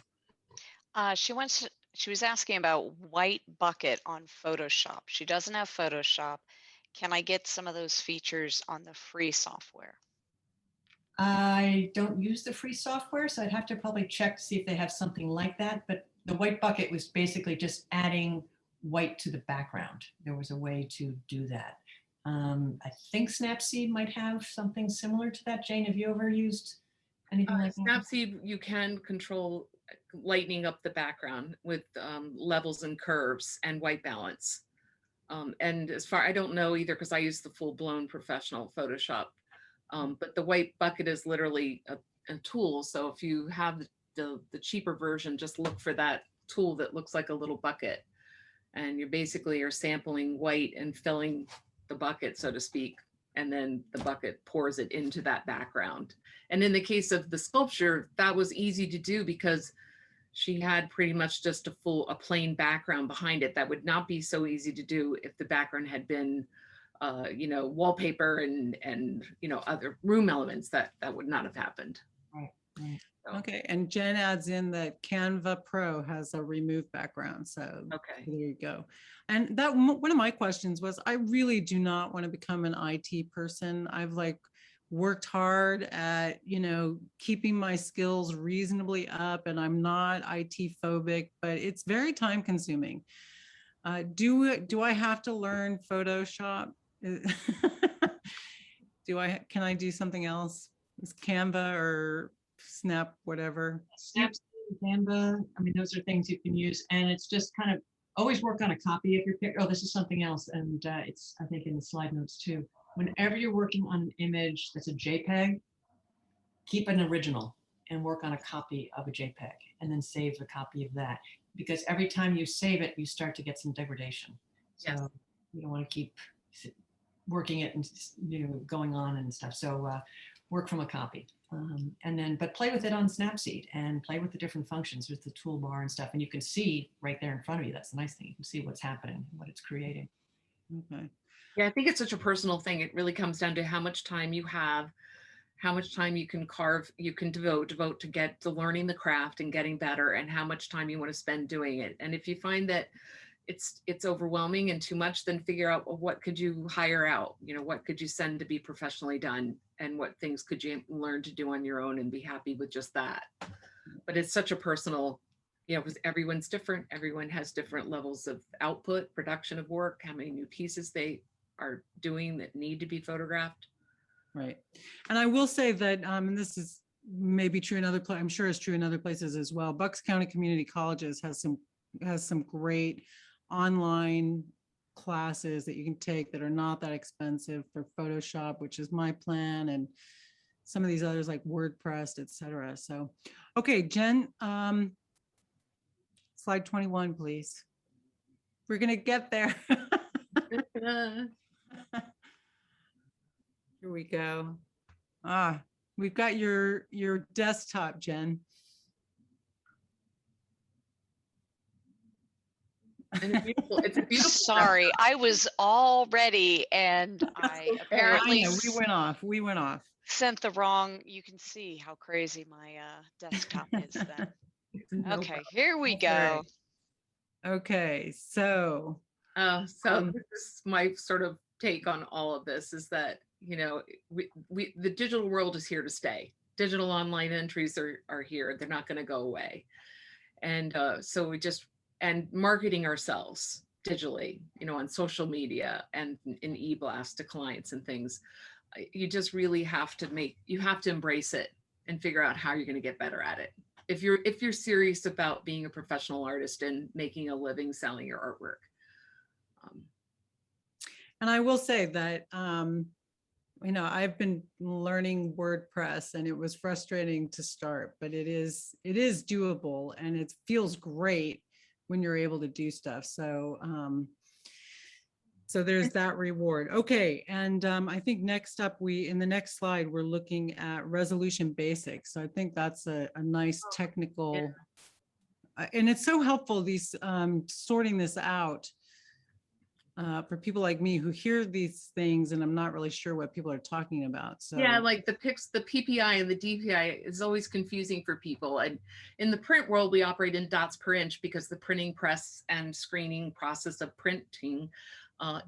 She was asking about white bucket on Photoshop. She doesn't have Photoshop. Can I get some of those features on the free software?
I don't use the free software, so I'd have to probably check to see if they have something like that. But the white bucket was basically just adding white to the background. There was a way to do that. I think Snapseed might have something similar to that. Jane, have you ever used anything like that?
Snapseed, you can control lightening up the background with levels and curves and white balance. And I don't know either, because I use the full-blown professional Photoshop. But the white bucket is literally a tool. So if you have the cheaper version, just look for that tool that looks like a little bucket. And you basically are sampling white and filling the bucket, so to speak. And then the bucket pours it into that background. And in the case of the sculpture, that was easy to do because she had pretty much just a plain background behind it. That would not be so easy to do if the background had been wallpaper and other room elements. That would not have happened.
Right.
So.
Okay, and Jen adds in that Canva Pro has a remove background. So
okay,
there you go. And that one of my questions was, I really do not want to become an IT person. I've worked hard at, keeping my skills reasonably up, and I'm not IT phobic, but it's very time consuming. Do I have to learn Photoshop? Can I do something else? Is Canva or Snap, whatever?
Snapseed, Canva, I mean, those are things you can use, and it's just kind of always work on a copy of your picture. Oh, this is something else, and it's, I think, in the slide notes too. Whenever you're working on an image that's a JPEG, keep an original and work on a copy of a JPEG, and then save a copy of that. because every time you save it, you start to get some degradation. So
Yes.
you don't want to keep working it and going on and stuff. So work from a copy. And then, but play with it on Snapseed and play with the different functions. There's the toolbar and stuff, and you can see right there in front of you. That's the nice thing. You can see what's happening, what it's creating.
Okay.
Yeah, I think it's such a personal thing. It really comes down to how much time you have, how much time you can devote to get to learning the craft and getting better, and how much time you want to spend doing it. And if you find that it's overwhelming and too much, then figure out, well, what could you hire out? What could you send to be professionally done, and what things could you learn to do on your own and be happy with just that. But it's such a personal, because everyone's different. Everyone has different levels of output, production of work, how many new pieces they are doing that need to be photographed.
Right. And I will say that, and this is maybe true in other places, I'm sure it's true in other places as well. Bucks County Community Colleges has some great online classes that you can take that are not that expensive for Photoshop, which is my plan, and some of these others like WordPress, etc. So, okay, Jen, slide 21, please. We're gonna get there. Here we go. We've got your desktop, Jen.
And it's a beautiful.
Sorry, I was all ready and I apparently
We went off.
sent the wrong. You can see how crazy my desktop is then.
No
Okay,
problem.
here we
That's all
go.
right. Okay, so
So this is my sort of take on all of this, is that, the digital world is here to stay. Digital online entries are here. They're not going to go away. And so and marketing ourselves digitally, on social media and in e-blast to clients and things, you just really have to embrace it and figure out how you're going to get better at it. If you're serious about being a professional artist and making a living selling your artwork.
and I will say that I've been learning WordPress, and it was frustrating to start, but it is doable, and it feels great when you're able to do stuff. So so there's that reward. Okay, and I think next up, in the next slide, we're looking at resolution basics. So I think that's a nice technical, and it's so helpful, these sorting this out for people like me who hear these things and I'm not really sure what people are talking about. So
yeah, like the PPI and the DPI is always confusing for people. And in the print world, we operate in dots per inch because the printing press and screening process of printing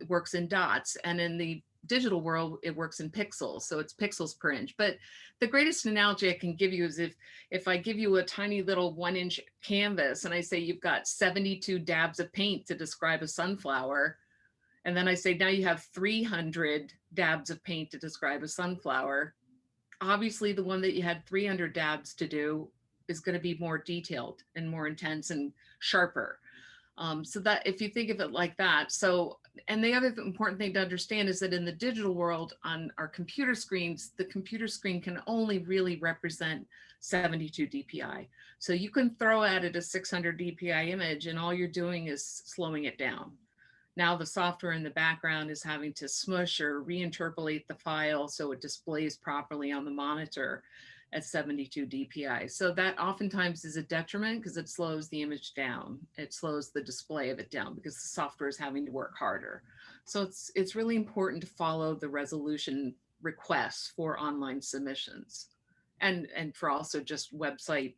works in dots. And in the digital world, it works in pixels. So it's pixels per inch. But the greatest analogy I can give you is if I give you a tiny little 1-inch canvas and I say you've got 72 dabs of paint to describe a sunflower, and then I say, now you have 300 dabs of paint to describe a sunflower. Obviously, the one that you had 300 dabs to do is going to be more detailed and more intense and sharper. So that if you think of it like that. So, and the other important thing to understand is that in the digital world on our computer screens, the computer screen can only really represent 72 DPI. So you can throw at it a 600 DPI image and all you're doing is slowing it down. Now the software in the background is having to smush or reinterpolate the file so it displays properly on the monitor at 72 DPI. So that oftentimes is a detriment because it slows the image down. It slows the display of it down because the software is having to work harder. So it's really important to follow the resolution requests for online submissions and for also just website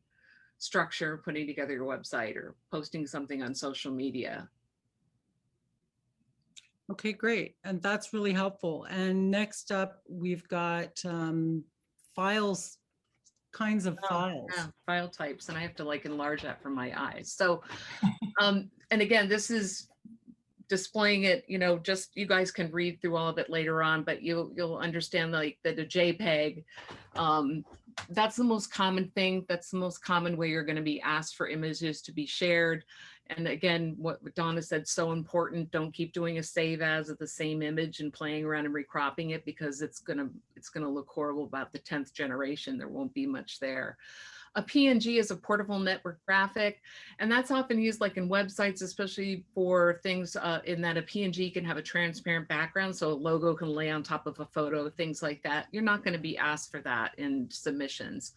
structure, putting together your website or posting something on social media.
okay, great. And that's really helpful. And next up, we've got files, kinds of files.
Yeah, file types. And I have to like enlarge that for my eyes. So, and again, this is displaying it, just you guys can read through all of it later on, but you'll understand like that a JPEG, that's the most common thing. That's the most common way you're going to be asked for images to be shared. And again, what Donna said, so important. Don't keep doing a save as of the same image and playing around and recropping it because it's gonna look horrible about the 10th generation. There won't be much there. A PNG is a portable network graphic, and that's often used like in websites, especially for things in that a PNG can have a transparent background, so a logo can lay on top of a photo, things like that. You're not going to be asked for that in submissions.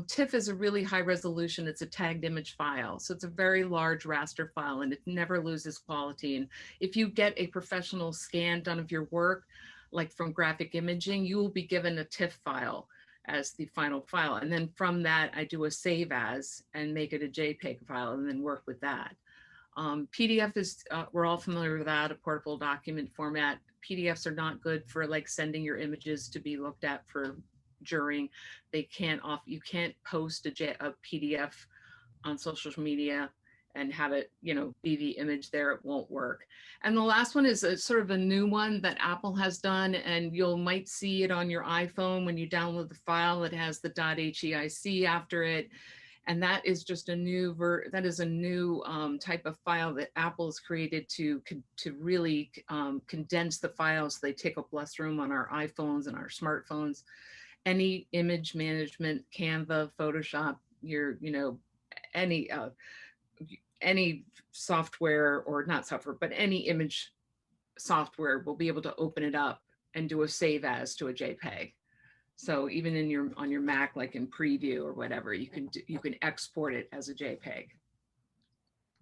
TIFF is a really high resolution. It's a tagged image file. So it's a very large raster file and it never loses quality. And if you get a professional scan done of your work, like from graphic imaging, you will be given a TIFF file as the final file. And then from that, I do a save as and make it a JPEG file and then work with that. PDF is, we're all familiar with that, a portable document format. PDFs are not good for like sending your images to be looked at for jurying. They can't you can't post a PDF on social media and have it, you know, be the image there. It won't work. And the last one is a sort of a new one that Apple has done, and you'll might see it on your iPhone when you download the file. It has the .heic after it. And that is just a new type of file that Apple's created to really condense the files. They take up less room on our iPhones and our smartphones. Any image management, Canva, Photoshop, any software, or not software, but any image software will be able to open it up and do a save as to a JPEG. So even on your Mac, like in Preview or whatever, you can export it as a JPEG.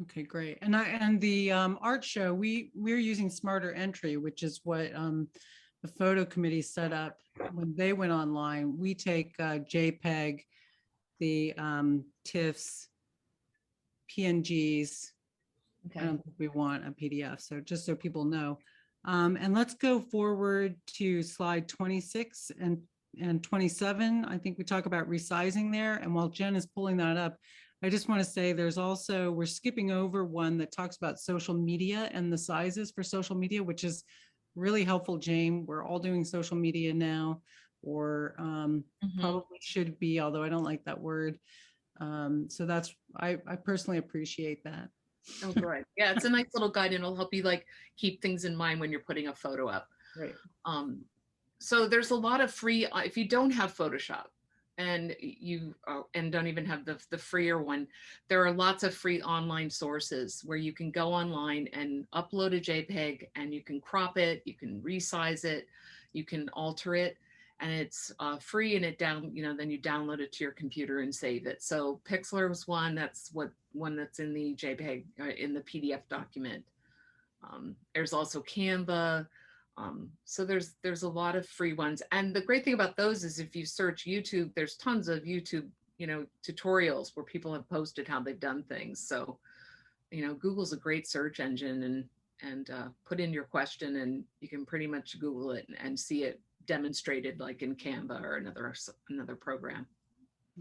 Okay, great. And the art show, we're using Smarter Entry, which is what the photo committee set up when they went online. We take JPEG, the TIFFs, PNGs.
Okay.
I don't think we want a PDF. So just so people know. And let's go forward to slide 26 and 27. I think we talk about resizing there. And while Jen is pulling that up, I just want to say there's also, we're skipping over one that talks about social media and the sizes for social media, which is really helpful, Jane. We're all doing social media now, or probably should be, although I don't like that word. So that's, I personally appreciate that.
Oh, great. Yeah, it's a nice little guide, and it'll help you like keep things in mind when you're putting a photo up.
Right.
So there's a lot of free, if you don't have Photoshop and you and don't even have the freer one, there are lots of free online sources where you can go online and upload a JPEG, and you can crop it, you can resize it, you can alter it, and it's free, and then you download it to your computer and save it. So Pixlr was one, that's one that's in the JPEG, in the PDF document. There's also Canva. So there's a lot of free ones. And the great thing about those is if you search YouTube, there's tons of YouTube, tutorials where people have posted how they've done things. So, Google's a great search engine, and put in your question and you can pretty much Google it and see it demonstrated like in Canva or another program.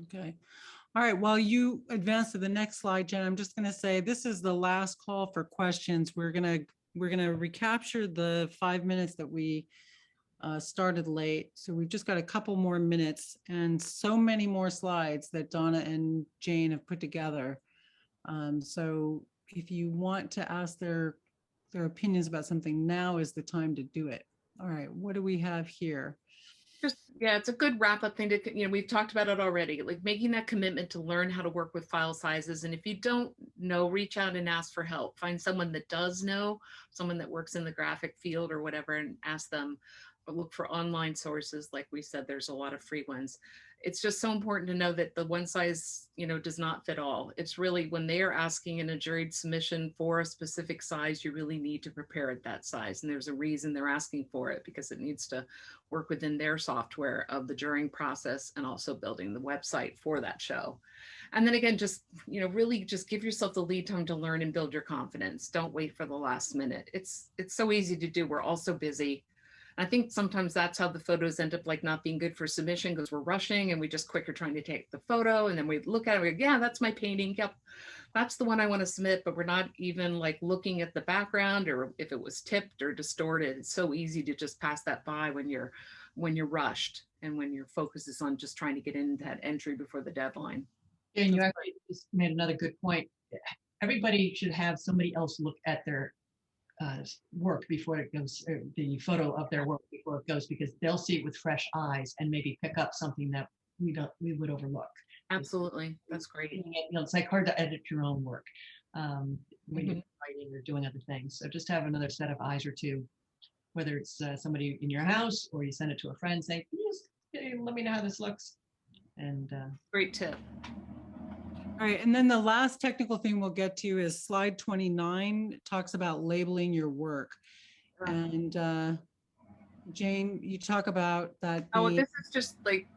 Okay. All right. While you advance to the next slide, Jen, I'm just going to say this is the last call for questions. We're going to recapture the 5 minutes that we started late. So we've just got a couple more minutes and so many more slides that Donna and Jane have put together. So if you want to ask their opinions about something, now is the time to do it. All right, what do we have here?
It's a good wrap up thing to, we've talked about it already, like making that commitment to learn how to work with file sizes. And if you don't know, reach out and ask for help. Find someone that does know, someone that works in the graphic field or whatever, and ask them. But look for online sources. Like we said, there's a lot of free ones. It's just so important to know that the one size, does not fit all. It's really when they are asking in a juried submission for a specific size, you really need to prepare it that size. And there's a reason they're asking for it, because it needs to work within their software of the jurying process and also building the website for that show. And then again, just, really just give yourself the lead time to learn and build your confidence. Don't wait for the last minute. It's so easy to do. We're all so busy. I think sometimes that's how the photos end up like not being good for submission, because we're rushing and we just quicker trying to take the photo, and then we look at it, we go, yeah, that's my painting. Yep, that's the one I want to submit, but we're not even like looking at the background or if it was tipped or distorted. It's so easy to just pass that by when you're rushed and when your focus is on just trying to get in that entry before the deadline.
And you actually just made another good point. Everybody should have somebody else look at their work before it goes, the photo of their work before it goes, because they'll see it with fresh eyes and maybe pick up something that we would overlook.
Absolutely. That's great.
It's like hard to edit your own work when you're
Mhm.
writing or doing other things. So just have another set of eyes or two, whether it's somebody in your house or you send it to a friend saying, "Can you just let me know how this looks." And
Great tip.
All right, and then the last technical thing we'll get to is slide 29. It talks about labeling your work. And Jane, you talk about that
Oh,
being,
this is just like,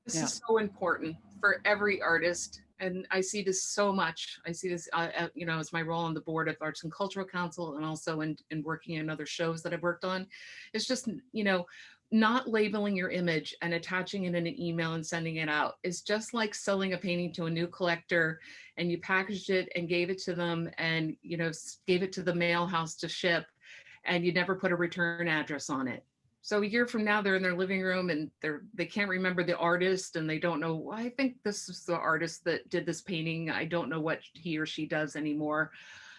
this
Yeah.
is so important for every artist. And I see this so much. I see this, you know, as my role on the board of Arts and Cultural Council, and also in working in other shows that I've worked on. It's just, you know, not labeling your image and attaching it in an email and sending it out. It's just like selling a painting to a new collector, and you packaged it and gave it to them, and, you know, gave it to the mail house to ship, and you never put a return address on it. So a year from now, they're in their living room and they can't remember the artist, and they don't know, well, I think this is the artist that did this painting. I don't know what he or she does anymore.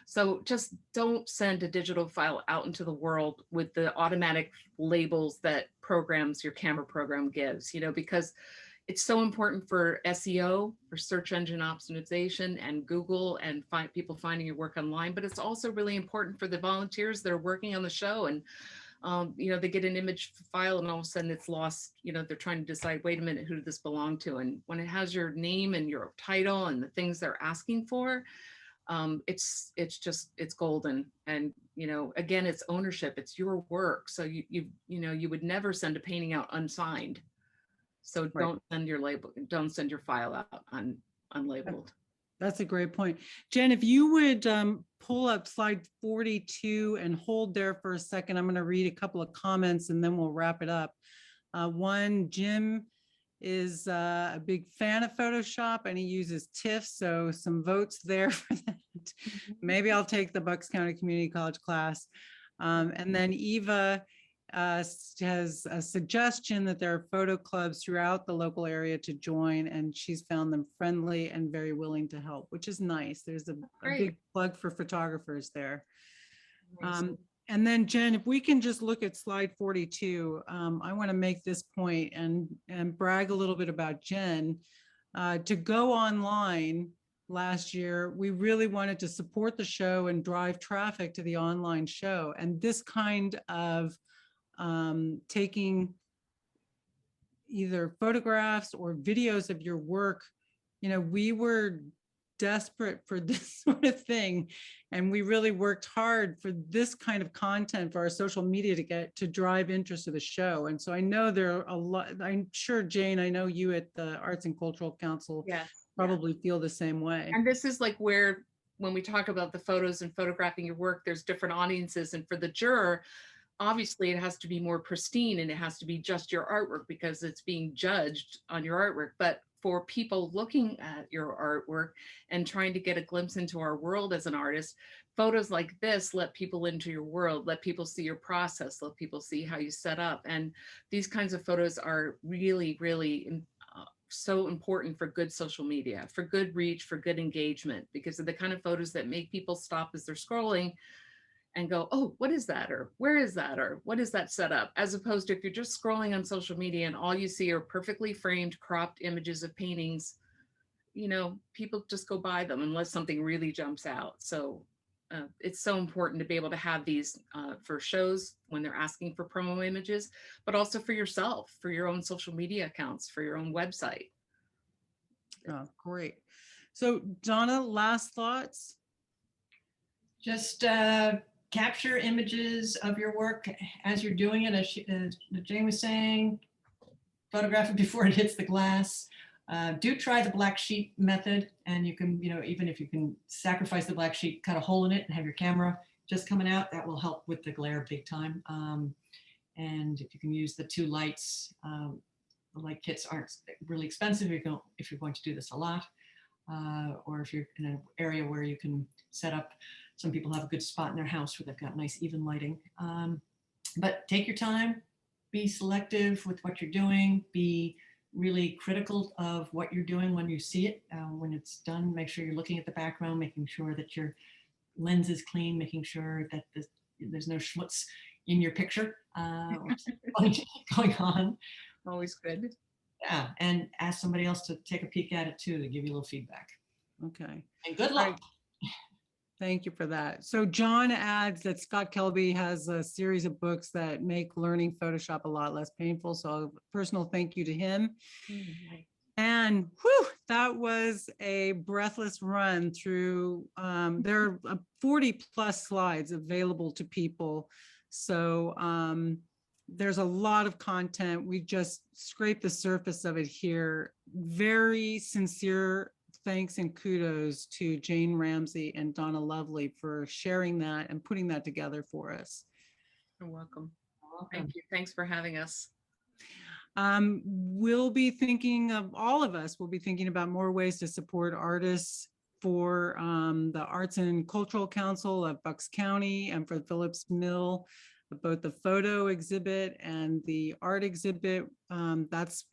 So just don't send a digital file out into the world with the automatic labels that your camera program gives, you know, because it's so important for SEO, for search engine optimization, and Google, and people finding your work online. But it's also really important for the volunteers that are working on the show. And you know, they get an image file and all of a sudden it's lost. You know, they're trying to decide, wait a minute, who did this belong to? And when it has your name and your title and the things they're asking for, it's golden. And, you know, again, it's ownership, it's your work. So you know, you would never send a painting out unsigned. So
Right.
don't send your file out unlabeled.
That's a great point. Jen, if you would pull up slide 42 and hold there for a second, I'm going to read a couple of comments and then we'll wrap it up. One, Jim is a big fan of Photoshop and he uses TIFF, so some votes there for that. Maybe I'll take the Bucks County Community College class. And then Eva has a suggestion that there are photo clubs throughout the local area to join, and she's found them friendly and very willing to help, which is nice. There's a big plug for photographers there. And then Jen, if we can just look at slide 42, I want to make this point and brag a little bit about Jen. To go online last year, we really wanted to support the show and drive traffic to the online show. And this kind of taking either photographs or videos of your work, you know, we were desperate for this sort of thing, and we really worked hard for this kind of content for our social media to drive interest to the show. And so I know there are a lot, I'm sure, Jane, I know you at the Arts and Cultural Council probably feel the same way.
And this is like where, when we talk about the photos and photographing your work, there's different audiences. And for the juror, obviously it has to be more pristine and it has to be just your artwork because it's being judged on your artwork. But for people looking at your artwork and trying to get a glimpse into our world as an artist, photos like this let people into your world, let people see your process, let people see how you set up. And these kinds of photos are really, really so important for good social media, for good reach, for good engagement, because of the kind of photos that make people stop as they're scrolling and go, oh, what is that? Or where is that? Or what is that set up? As opposed to if you're just scrolling on social media and all you see are perfectly framed, cropped images of paintings, you know, people just go by them unless something really jumps out. So it's so important to be able to have these for shows when they're asking for promo images, but also for yourself, for your own social media accounts, for your own website.
Oh, great. So Donna, last thoughts?
Just capture images of your work as you're doing it, as Jane was saying, photograph it before it hits the glass. Do try the black sheet method, and you can, you know, even if you can sacrifice the black sheet, cut a hole in it and have your camera just coming out, that will help with the glare big time. And if you can use the two lights, the light kits aren't really expensive if you're going to do this a lot, or if you're in an area where you can set up. Some people have a good spot in their house where they've got nice even lighting. But take your time, be selective with what you're doing, be really critical of what you're doing when you see it. When it's done, make sure you're looking at the background, making sure that your lens is clean, making sure that there's no schmutz in your picture or going on.
Always good.
Yeah, and ask somebody else to take a peek at it too, to give you a little feedback.
Okay.
And good
All
luck.
right. Thank you for that. So John adds that Scott Kelby has a series of books that make learning Photoshop a lot less painful. So a personal thank you to him. And whew, that was a breathless run through, there are 40 plus slides available to people. So there's a lot of content. We just scraped the surface of it here. Very sincere thanks and kudos to Jane Ramsey and Donna Lovely for sharing that and putting that together for us.
You're welcome.
Welcome.
Thank you. Thanks for having us.
We'll be thinking of, all of us will be thinking about more ways to support artists for the Arts and Cultural Council of Bucks County and for Phillips Mill, both the photo exhibit and the art exhibit. That's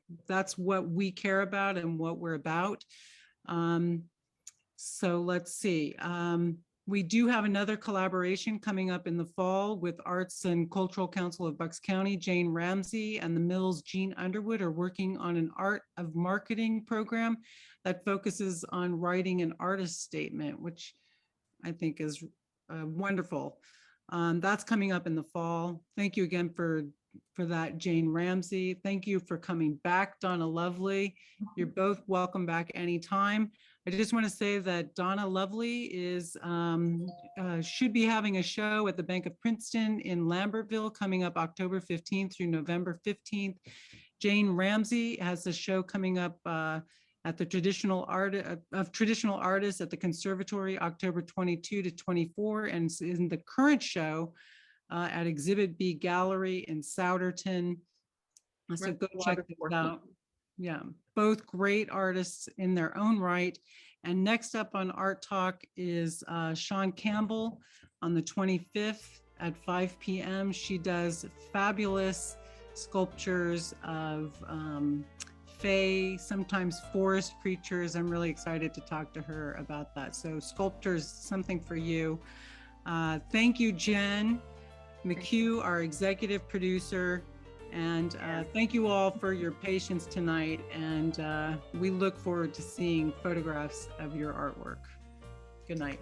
what we care about and what we're about. So let's see. We do have another collaboration coming up in the fall with Arts and Cultural Council of Bucks County. Jane Ramsey and the Mills Jean Underwood are working on an art of marketing program that focuses on writing an artist statement, which I think is wonderful. That's coming up in the fall. Thank you again for that, Jane Ramsey. Thank you for coming back, Donna Lovely. You're both welcome back anytime. I just want to say that Donna Lovely is should be having a show at the Bank of Princeton in Lambertville coming up October 15th through November 15th. Jane Ramsey has a show coming up at the traditional artists at the Conservatory, October 22 to 24, and in the current show at Exhibit B Gallery in Souderton. So go check this out. Yeah, both great artists in their own right. And next up on Art Talk is Sean Campbell on the 25th at 5 p.m. She does fabulous sculptures of fae, sometimes forest creatures. I'm really excited to talk to her about that. So sculptures, something for you. Thank you, Jen McHugh, our executive producer. And thank you all for your patience tonight. And we look forward to seeing photographs of your artwork. Good night.